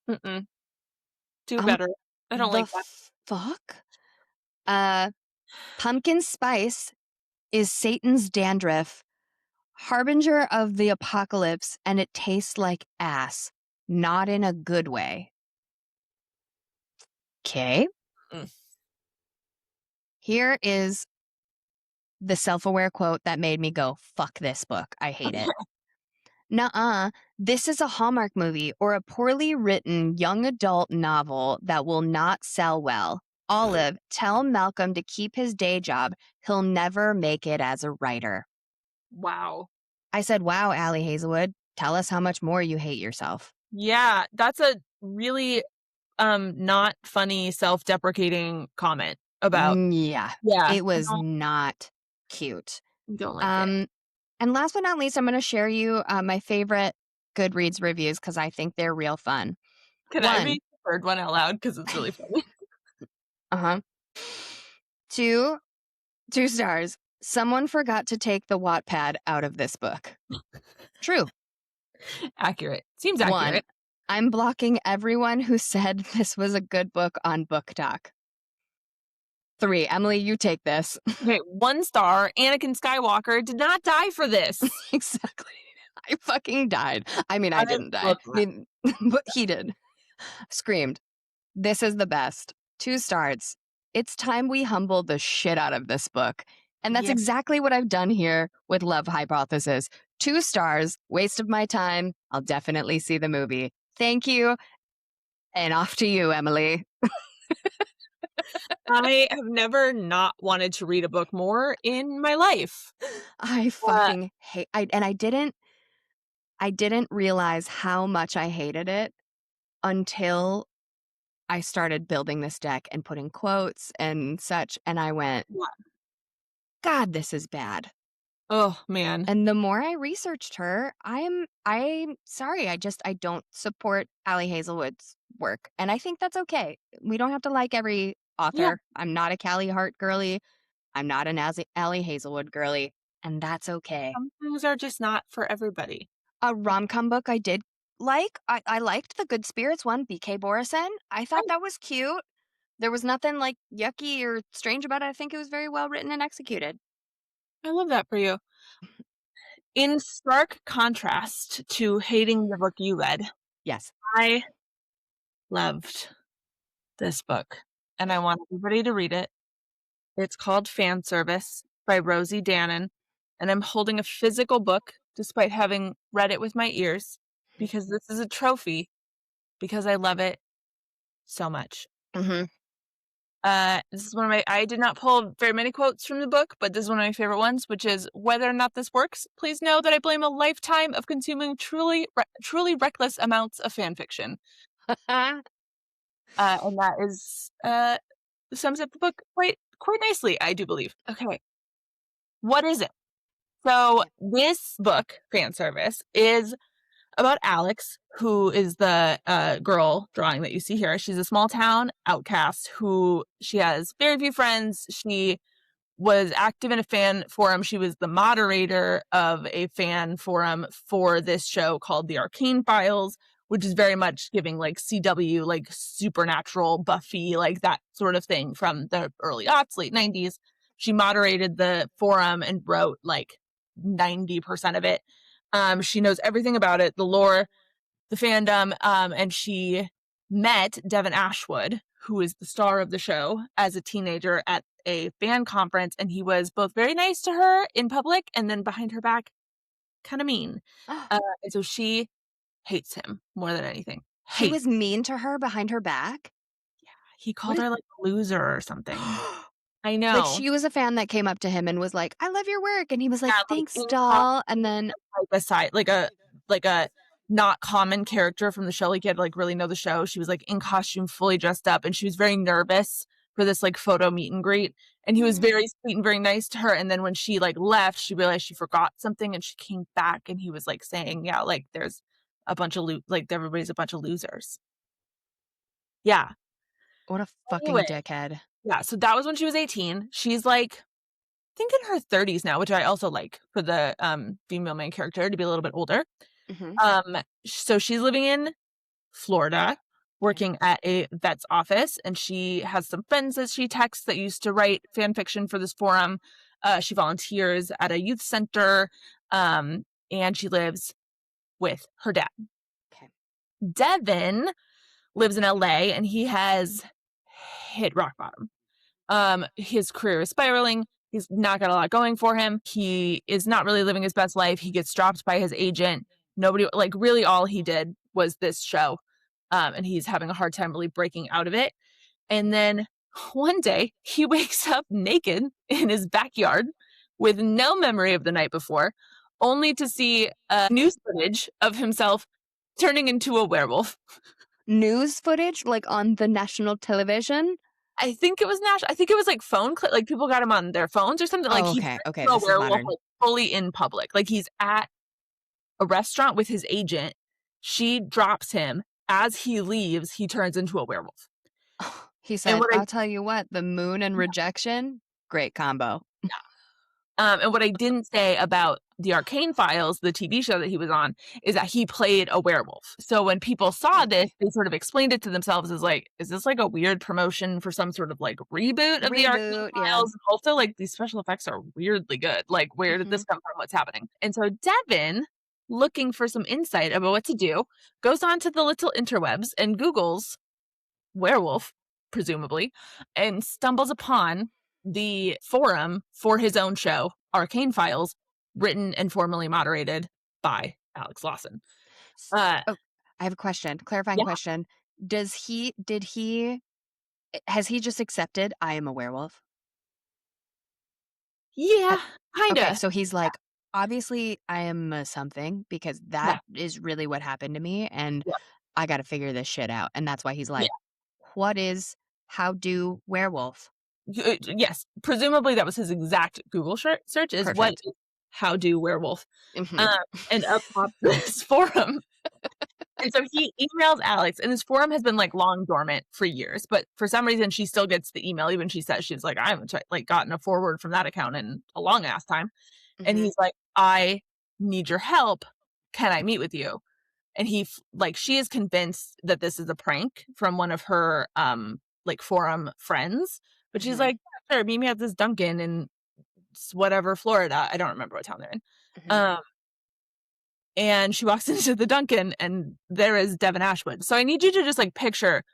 Mm-mm. Do Um, better. I don't the like that. fuck? Uh, Pumpkin spice is Satan's dandruff, harbinger of the apocalypse, and it tastes like ass. Not in a good way. Okay. Mm. Here is the self aware quote that made me go, fuck this book. I hate it. Nuh-uh. This is a Hallmark movie or a poorly written young adult novel that will not sell well. Olive, tell Malcolm to keep his day job. He'll never make it as a writer. Wow. I said, wow, Allie Hazelwood, tell us how much more you hate yourself. Yeah, that's a really not funny, self-deprecating comment about Yeah, yeah, it was not cute. I don't like it. Um, and last but not least, I'm going to share you my favorite Goodreads reviews because I think they're real fun. Can I read One, the third one out loud? Because it's really funny. uh-huh. Two, 2 stars. Someone forgot to take the Wattpad out of this book. True. Accurate. Seems 1, accurate. I'm blocking everyone who said this was a good book on Book Talk. 3, Emily, you take this. Okay, 1 star, Anakin Skywalker did not die for this. Exactly. I fucking died. I mean, I I didn't die. love that. But he did. Screamed. This is the best. 2 stars. It's time we humble the shit out of this book. And that's Yeah. exactly what I've done here with Love Hypothesis. 2 stars, waste of my time. I'll definitely see the movie. Thank you. And off to you, Emily. I have never not wanted to read a book more in my life. I Uh, fucking hate I didn't realize how much I hated it until I started building this deck and putting quotes and such, and I went, yeah. God, this is bad. Oh, man. And the more I researched her, I'm sorry, I don't support Allie Hazelwood's work. And I think that's okay. We don't have to like every Yeah, author. I'm not a Callie Hart girly. I'm not an Allie Hazelwood girly, and that's okay. some things are just not for everybody. A rom-com book I did like, I liked the Good Spirits one, BK Borison. I thought Oh, that was cute. There was nothing like yucky or strange about it. I think it was very well written and executed. I love that for you. In stark contrast to hating the book you read, Yes. I loved this book, and I want everybody to read it. It's called Fan Service by Rosie Dannon, and I'm holding a physical book despite having read it with my ears because this is a trophy because I love it so much. Mm-hmm. This is one of my I did not pull very many quotes from the book, but this is one of my favorite ones, which is whether or not this works, please know that I blame a lifetime of consuming truly reckless amounts of fan fiction. And that is sums up the book quite nicely, I do believe. Okay. What is it? So this book, Fan Service, is about Alex, who is the girl drawing that you see here. She's a small town outcast who she has very few friends. She was active in a fan forum. She was the moderator of a fan forum for this show called The Arcane Files, which is very much giving like CW, like supernatural, Buffy, like that sort of thing from the early aughts, late 90s. She moderated the forum and wrote like 90% of it. She knows everything about it, the lore, the fandom, and she met Devin Ashwood, who is the star of the show, as a teenager at a fan conference, and he was both very nice to her in public and then behind her back, kind of mean. And so she hates him more than anything. He was Hates. mean to her behind her back? He What called a her like a loser or something. I like, know. she was a fan that came up to him and was like, "I love your work," and he was like, Yeah, like "Thanks, in doll," and then like a side like a not common character from the show. Like you had to like really know the show. She was like in costume, fully dressed up, and she was very nervous for this like photo meet and greet. And he was very sweet and very nice to her. And then when she like left, she realized she forgot something and she came back and he was like saying, yeah, like there's a bunch of like everybody's a bunch of losers. Yeah. what a fucking Anyway, dickhead. yeah. So that was when she was 18. She's like I think in her 30s now, which I also like for the female main character to be a little bit older. Mhm. So she's living in Florida, Okay. working at a vet's office, and she has some friends that she texts that used to write fan fiction for this forum. She volunteers at a youth center, and she lives with her dad. Okay. Devin lives in LA, and he has hit rock bottom. His career is spiraling. He's not got a lot going for him. He is not really living his best life. He gets dropped by his agent. Nobody, like, really all he did was this show. And he's having a hard time really breaking out of it. And then one day he wakes up naked in his backyard with no memory of the night before, only to see news footage of himself turning into a werewolf. News footage, like on the national television? I think it was national. I think it was like phone clip. Like people got him on their phones or something. Like Oh, he okay. turned Okay, into a this is werewolf modern. like fully in public. Like he's at a restaurant with his agent. She drops him. As he leaves, he turns into a werewolf. He And said, what I "I'll tell you what, the moon and rejection, great combo." and what I didn't say about the Arcane Files, the TV show that he was on, is that he played a werewolf. So when people saw this, they sort of explained it to themselves as like, is this like a weird promotion for some sort of like reboot of the Arcane Reboot, yeah. Files? Also, like these special effects are weirdly good. Like, where did this Mhm. come from? What's happening? And so Devin, looking for some insight about what to do, goes onto the little interwebs and Googles werewolf, presumably, and stumbles upon the forum for his own show, Arcane Files, written and formally moderated by Alex Lawson. S Oh, I have a question, clarifying Yeah, question. Did he has he just accepted, "I am a werewolf"? Ha yeah, Okay, kinda. so he's like, "Obviously, I am a something because Yeah, that is really what happened to me, and yeah, I gotta figure this shit out." And that's why he's yeah. like, "What is how do werewolf?" Yes, presumably that was his exact Google search is what Perfect. is how do werewolf. Mhm. Um, and up pops this forum. And so he emails Alex, and this forum has been like long dormant for years, but for some reason she still gets the email. Even she says she's like, I haven't like gotten a forward from that account in a long ass time. And Mhm. he's like, I need your help. Can I meet with you? And like she is convinced that this is a prank from one of her like forum friends, but she's Mhm. like, yeah, sure, meet me at this Dunkin' in whatever Florida. I don't remember what town they're in. Mhm. Um, and she walks into the Dunkin' and there is Devin Ashwood. So I need you to just like picture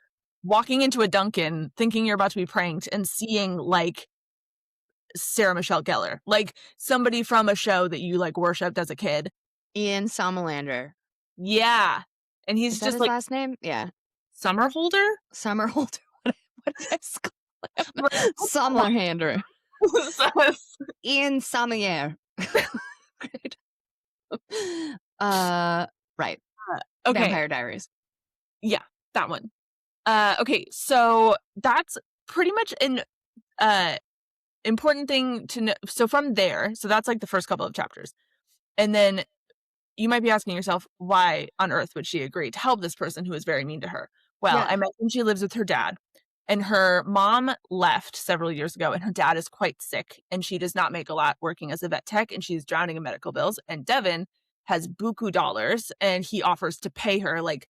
walking into a Dunkin' thinking you're about to be pranked and seeing like Sarah Michelle Gellar, like somebody from a show that you like worshipped as a kid. Ian Somalander. Yeah. And Is he's that just his like last name? Yeah. summer holder. Summerholder. What did I just call I'm like, him? Sommerhander. so- Ian Sommelier. Great. Uh, right. okay. Vampire Diaries. Yeah, that one. Okay, so that's pretty much an uh important thing to know. So from there, so that's like the first couple of chapters. And then you might be asking yourself, why on earth would she agree to help this person who is very mean to her? Well, Yeah. I mentioned she lives with her dad, and her mom left several years ago, and her dad is quite sick, and she does not make a lot working as a vet tech, and she's drowning in medical bills. And Devin has buku dollars, and he offers to pay her like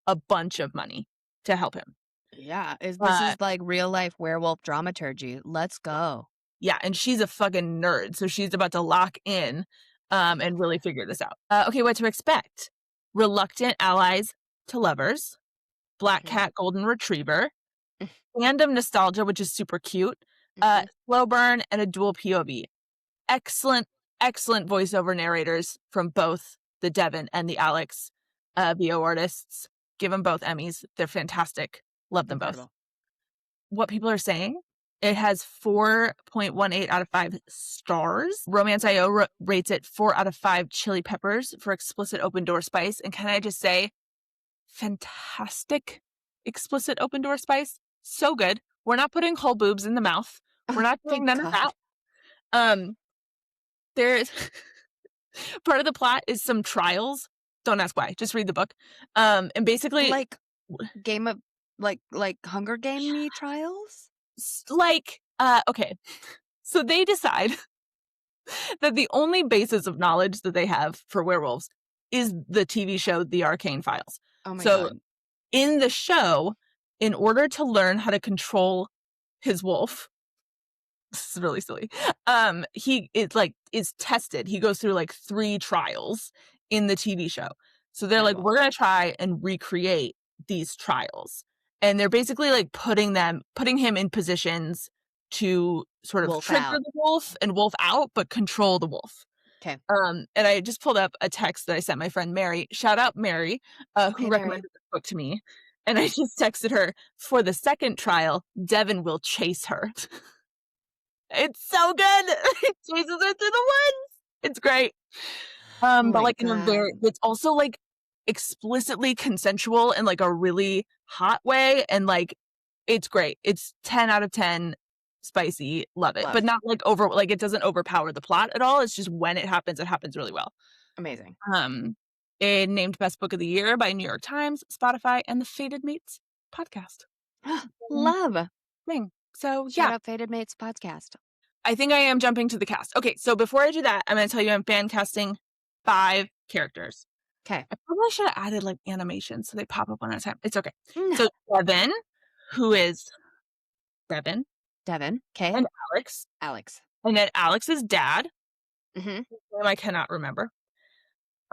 a bunch of money to help him. Yeah. This Uh, is like real life werewolf dramaturgy. Let's go. yeah, and she's a fucking nerd, so she's about to lock in and really figure this out. Okay, what to expect? Reluctant allies to lovers, black Mhm. cat golden retriever, fandom nostalgia, which is super cute, Mhm. slow burn, and a dual POV. Excellent, excellent voiceover narrators from both the Devin and the Alex VO artists. Give them both Emmys. They're fantastic. Love them both. Incredible. What people are saying. It has 4.18 out of 5 stars. Romance.io rates it 4 out of 5 chili peppers for explicit open door spice. And can I just say, fantastic explicit open door spice. So good. We're not putting whole boobs in the mouth. We're Oh, not doing thank none of that. God. Um, there's part of the plot is some trials. Don't ask why. Just read the book. And basically, Like Game of like Hunger Game me trials? like, okay. So they decide that the only basis of knowledge that they have for werewolves is the TV show The Arcane Files. Oh my So God. in the show, in order to learn how to control his wolf, this is really silly. He is tested. He goes through like 3 trials in the TV show. So they're like, Incredible. we're gonna try and recreate these trials. And they're basically like putting him in positions to sort of Wolf trigger out. the wolf and wolf out, but control the wolf. 'Kay. And I just pulled up a text that I sent my friend Mary. Shout out Mary, who Hey, Mary. recommended this book to me. And I just texted her, "For the second trial, Devin will chase her." It's so good. He chases her through the woods. It's great. Oh But, my like, in a very god. it's also, like, explicitly consensual in, like, a really hot way, and, like, it's great. It's 10 out of 10, spicy, love it, but Love. not, like, it doesn't overpower the plot at all, it's just when it happens really well. Amazing. Um, it named Best Book of the Year by New York Times, Spotify, and the Fated Mates podcast. Um, Love. thing. So, Shout yeah, out Fated Mates podcast. I think I am jumping to the cast. Okay, so before I do that, I'm gonna tell you I'm fan casting 5 characters. 'Kay. I probably should have added, like, animations so they pop up one at a time. It's okay. No. So, Devin, who is Devin, Devin. 'Kay. and Alex, Alex. and then Alex's dad, Mhm. whose name I cannot remember.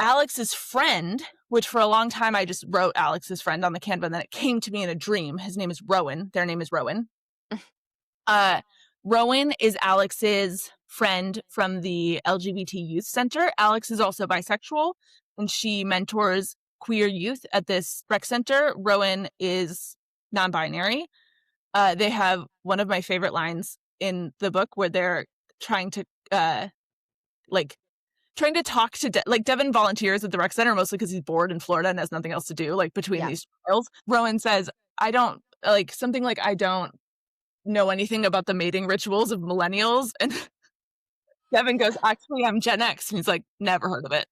Alex's friend, which for a long time I just wrote Alex's friend on the Canva, and then it came to me in a dream. His name is Rowan. Their name is Rowan. Uh, Rowan is Alex's friend from the LGBT Youth Center. Alex is also bisexual, and she mentors queer youth at this rec center. Rowan is non-binary. They have one of my favorite lines in the book where they're trying to, like, trying to talk to like, Devin volunteers at the rec center mostly because he's bored in Florida and has nothing else to do, like, between Yeah. these trials. Rowan says, "I don't," like, something like, "I don't know anything about the mating rituals of millennials," and Devin goes, "Actually, I'm Gen X," and he's like, "Never heard of it."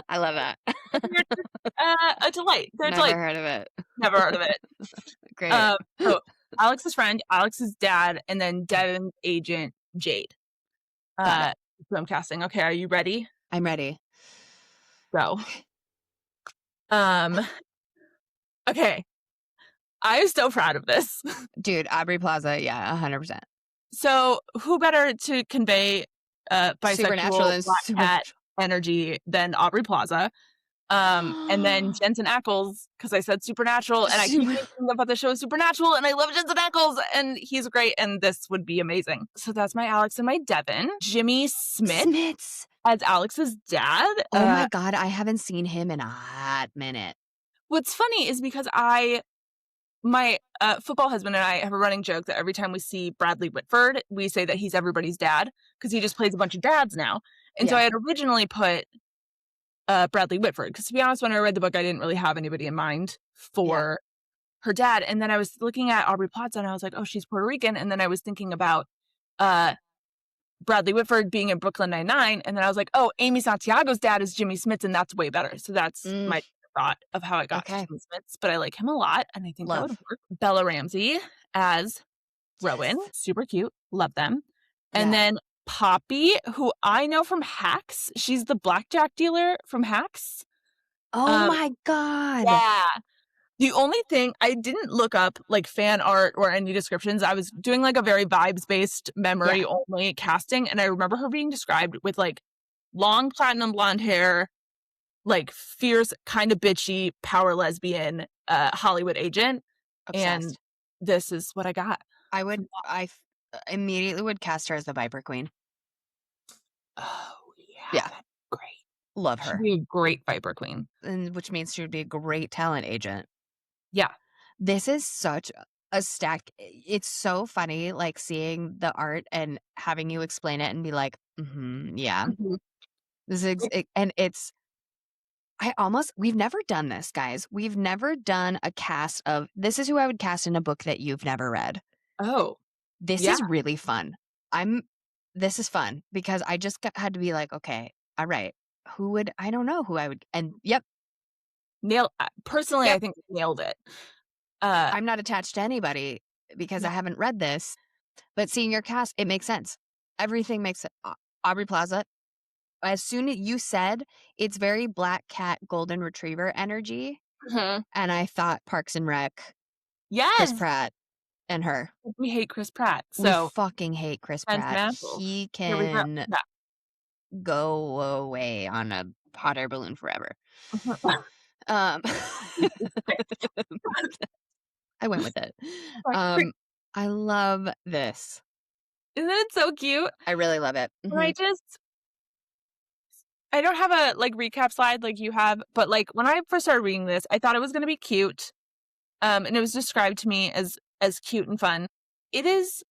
I love that. And they're just, a delight. They're a Never delight. heard of it. Never heard of it. Great. So Alex's friend, Alex's dad, and then Devin's agent, Jade. Got it. Who I'm casting. Okay, are you ready? I'm ready. Go. Um, okay. I'm so proud of this. Dude, Aubrey Plaza, yeah, 100%. So, who better to convey Supernatural bisexual and black cat supernatural. energy than Aubrey Plaza? And then Jensen Ackles, because I said Supernatural, and I keep Super thinking about the show Supernatural, and I love Jensen Ackles, and he's great, and this would be amazing. So that's my Alex and my Devin. Jimmy Smith Smits. as Alex's dad. Oh my god, I haven't seen him in a hot minute. What's funny is because my football husband and I have a running joke that every time we see Bradley Whitford, we say that he's everybody's dad because he just plays a bunch of dads now. And so Yeah. I had originally put Bradley Whitford because, to be honest, when I read the book, I didn't really have anybody in mind for her dad. And then I was looking at Aubrey Plaza and I was like, oh, she's Puerto Rican. And then I was thinking about Bradley Whitford being in Brooklyn Nine-Nine. And then I was like, oh, Amy Santiago's dad is Jimmy Smits, and that's way better. So that's Mm, my thought of how I got to okay. Jimmy Smits. But I like him a lot, and I think that would Love. work. Bella Ramsey as Rowan. Yes. Super cute. Love them. And Yeah. then Poppy, who I know from Hacks. She's the blackjack dealer from Hacks. Oh Um, my god. yeah. The only thing I didn't look up, like, fan art or any descriptions. I was doing, like, a very vibes-based memory Yeah. only casting, and I remember her being described with, like, long platinum blonde hair, like, fierce, kinda bitchy, power lesbian, Hollywood agent, and Obsessed. this is what I got. Immediately would cast her as the Viper Queen. Oh, yeah, Yeah. that's great. Love She'd her. be a great Viper Queen. And which means she would be a great talent agent. Yeah. This is such a stack. It's so funny, like, seeing the art and having you explain it and be like, yeah. Mhm. This is and it's we've never done this, guys. We've never done a cast of this is who I would cast in a book that you've never read. Oh, This yeah. is really fun. This is fun because I just had to be like, okay, all right, I don't know who I would, and yep, Personally, I yep, think nailed it. Uh, I'm not attached to anybody because I yeah. haven't read this, but seeing your cast, it makes sense. Everything makes sense. Aubrey Plaza, as soon as you said it's very black cat golden retriever energy, Mhm. and I thought Parks and Rec, Chris Yes! Pratt and her. We hate Chris Pratt, We so fucking hate Chris Jensen Pratt. Ackles. He Here we go. can Yeah. go away on a hot air balloon forever. Mhm. Um, Okay. I went with it. Like, great. Um, I love this. Isn't it so cute? I really love it. And I don't have a, like, recap slide like you have, but, like, when I first started reading this, I thought it was gonna be cute, and it was described to me as cute and fun. It is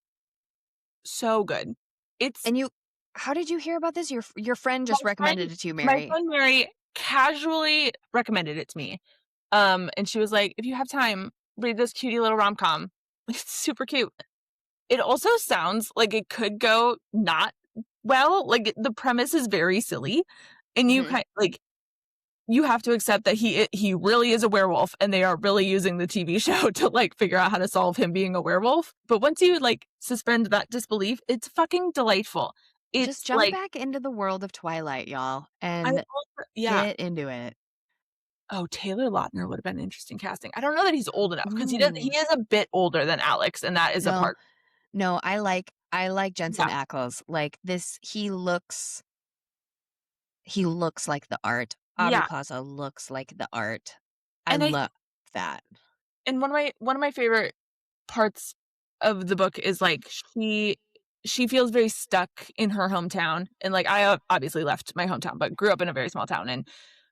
so good. It's And you how did you hear about this? Your friend my just recommended it to you, my Mary. friend Mary casually recommended it to me, and she was like, "If you have time, read this cutie little rom-com. It's super cute." It also sounds like it could go not well, like, the premise is very silly, and Mhm. you have to accept that he really is a werewolf, and they are really using the TV show to, like, figure out how to solve him being a werewolf, but once you, like, suspend that disbelief, it's fucking delightful. Just It's jump like back into the world of Twilight, y'all, I and also yeah. get into it. Oh, Taylor Lautner would have been interesting casting. I don't know that he's old enough because he Ooh. is a bit older than Alex, and that is a No, part. no, I like Jensen Yeah, Ackles. Like, this he looks like the art. Aubrey yeah, Plaza looks like the art. I and I love that. and one of my favorite parts of the book is, like, she feels very stuck in her hometown, and, like, I obviously left my hometown, but grew up in a very small town, and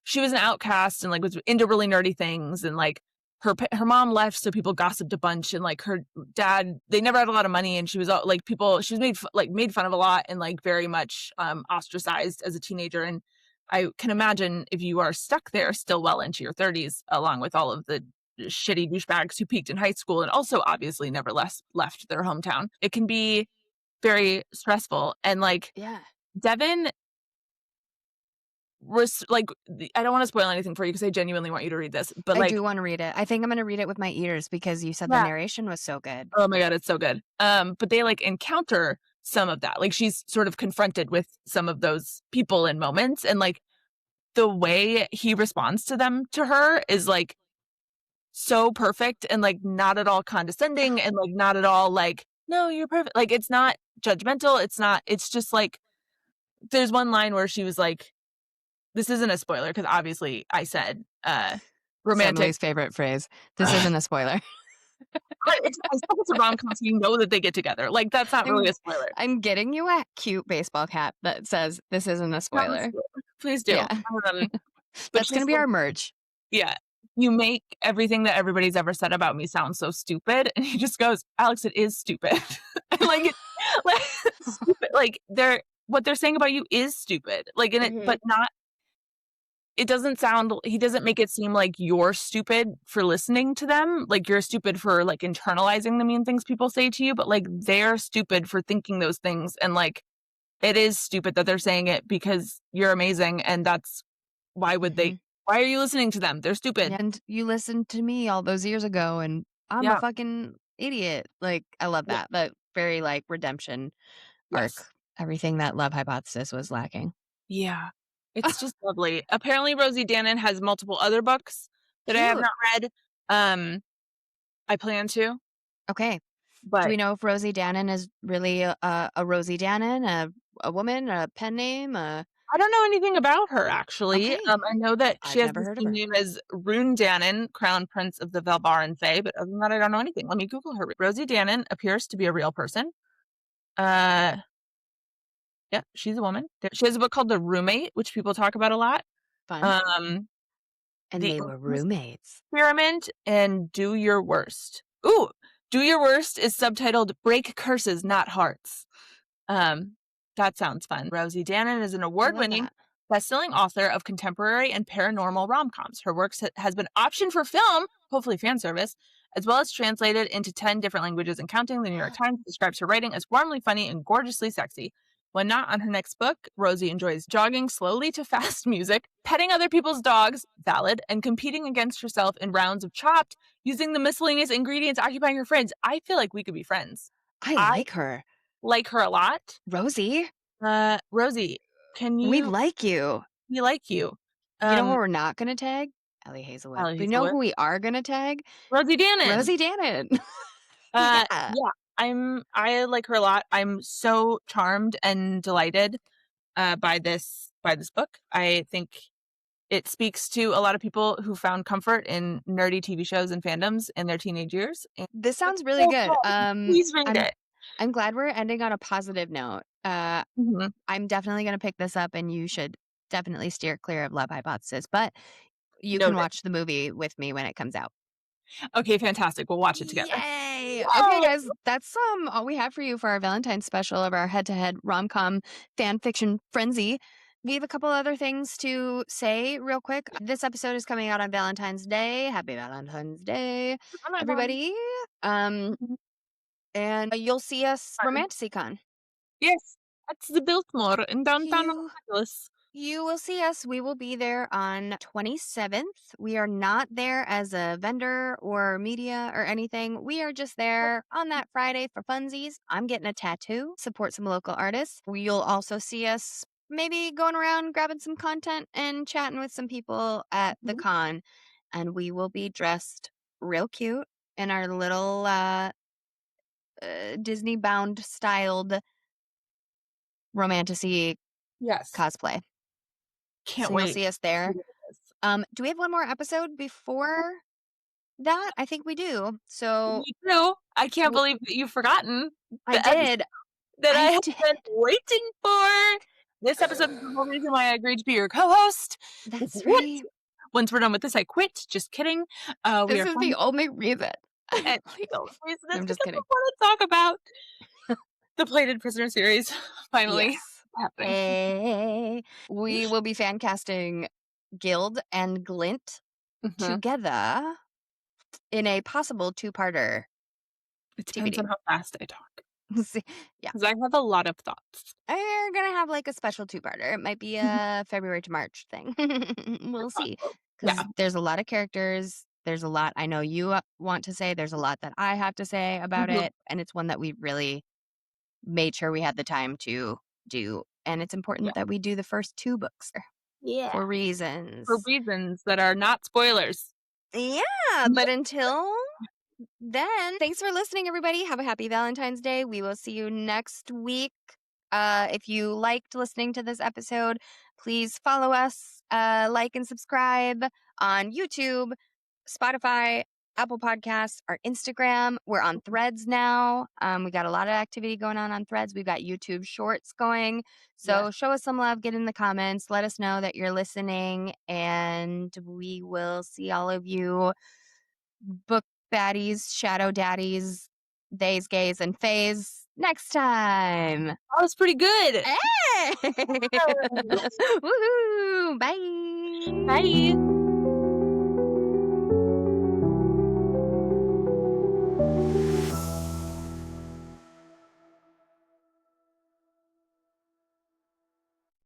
she was an outcast and, like, was into really nerdy things, and, like, her mom left, so people gossiped a bunch, and, like, her dad they never had a lot of money, and she was all like, people she was made fun of a lot and, like, very much, ostracized as a teenager, and I can imagine if you are stuck there still well into your 30s, along with all of the shitty douchebags who peaked in high school and also obviously never left their hometown. It can be very stressful. And like Yeah. Devin was like, I don't want to spoil anything for you because I genuinely want you to read this. But I like, do wanna read it. I think I'm gonna read it with my ears because you said the yeah, narration was so good. oh my God, it's so good. But they like encounter some of that. Like she's sort of confronted with some of those people and moments. And like the way he responds to them to her is like so perfect and, like, not at all condescending and, like, not at all, like, "No, you're perfect." Like, it's not judgmental, it's just, like there's one line where she was like this isn't a spoiler because obviously I said, It's romantic Emily's favorite phrase. This isn't a spoiler. I said it's a rom-com, so you know that they get together, like, that's not really I'm a spoiler. I'm getting you a cute baseball cap that says, "This isn't a Not a spoiler." spoiler. Please do. Yeah. But That's gonna she's be like our merch. yeah. "You make everything that everybody's ever said about me sound so stupid," and he just goes, "Alex, it is stupid." And, like, like, stupid like, what they're saying about you is stupid, like, Mhm. but not it doesn't sound he doesn't make it seem like you're stupid for listening to them, like, you're stupid for, like, internalizing the mean things people say to you, but, like, they're stupid for thinking those things, and, like, it is stupid that they're saying it because you're amazing, and that's Mhm. why are you listening to them? They're stupid. And you listened to me all those years ago, and I'm a Yeah. fucking idiot. Like, I love Yeah. that. That very, like, redemption arc. Yes. Everything that Love Hypothesis was lacking. Yeah. It's just lovely. Apparently, Rosie Danon has multiple other books that I have Cute. not read. Um, I plan to, Okay. Do but we know if Rosie Danon is really a Rosie Danon, a woman, a pen name? I don't know anything about her actually. Okay. I know that she I've has never the heard of same her. name as Rune Danon, Crown Prince of the Valbaran Fae, but other than that, I don't know anything. Let me Google her. Rosie Danon appears to be a real person. Uh, yeah, she's a woman. She has a book called The Roommate, which people talk about a lot. Fun. Um, And The they were Infamous roommates. Experiment and Do Your Worst. Ooh, Do Your Worst is subtitled Break Curses, Not Hearts. Um, that sounds fun. Rosie Danon is an I love award-winning that. best-selling author of contemporary and paranormal rom-coms. Her work has been optioned for film, hopefully fan service, as well as translated into 10 different languages and counting. The New York Times describes her writing as warmly funny and gorgeously sexy. When not on her next book, Rosie enjoys jogging slowly to fast music, petting other people's dogs, valid, and competing against herself in rounds of Chopped using the miscellaneous ingredients occupying her fridge. I feel like we could be friends. I I like her. like her a lot. Rosie, Rosie, can we you like you. we like you. You know who Um, we're not gonna tag? Ellie Hazelwood. Allie But you know Hazelwood. who we are gonna tag? Rosie Danon. Rosie Danon. Yeah. Yeah, I like her a lot. I'm so charmed and delighted by this book. I think it speaks to a lot of people who found comfort in nerdy TV shows and fandoms in their teenage years. And This it's sounds really so good. fun. Please read I'm it. I'm glad we're ending on a positive note. Mhm. I'm definitely going to pick this up, and you should definitely steer clear of Love Hypothesis, but you can Noted. watch the movie with me when it comes out. Okay, fantastic. We'll watch it together. Yay! Okay, Whoa! guys, that's all we have for you for our Valentine's special of our head-to-head rom-com fan fiction frenzy. We have a couple other things to say real quick. This episode is coming out on Valentine's Day. Happy Valentine's Day, everybody. Um, and you'll see us Romanticycon. Yes, that's the Biltmore in downtown Los You Angeles. You will see us. We will be there on 27th. We are not there as a vendor or media or anything. We are just there on that Friday for funsies. I'm getting a tattoo, support some local artists. You'll also see us maybe going around grabbing some content and chatting with some people at the Mhm. con. And we will be dressed real cute in our little Disney bound styled romantasy Yes, cosplay. can't So you'll wait. see us there. Do we have one more episode before that? I think we do. So Me too. I can't w- believe that you've forgotten I the episode did. that I I have did. been waiting for. This episode is the whole reason why I agreed to be your co-host. That's What? right. Once we're done with this, I quit. Just kidding. We This are is fine. the only reason. And the only reason is I'm just because I kidding. want to talk about the Plated Prisoner series finally Yes. happening. Hey, we will be fan casting Guild and Glint Mhm. together in a possible two-parter It depends TBD. on how fast I talk See, yeah, because I have a lot of thoughts. we're gonna have like a special two-parter. It might be Mhm. a February to March thing. We'll see. Yeah. Because there's a lot of characters. There's a lot I know you want to say. There's a lot that I have to say about Mhm. it. And it's one that we really made sure we had the time to do. And it's Yeah. important that we do the first two books Yeah. for For reasons. reasons that are not spoilers. Yeah. But until then, thanks for listening, everybody. Have a happy Valentine's Day. We will see you next week. If you liked listening to this episode, please follow us, like and subscribe on YouTube, Spotify, Apple Podcasts, our Instagram. We're on Threads now. We got a lot of activity going on Threads. We've got YouTube Shorts going. Yes. So show us some love, get in the comments, let us know that you're listening, and we will see all of you book baddies, shadow daddies, theys, gays, and fays next time. That was pretty good. Hey! Woohoo! Bye. Bye.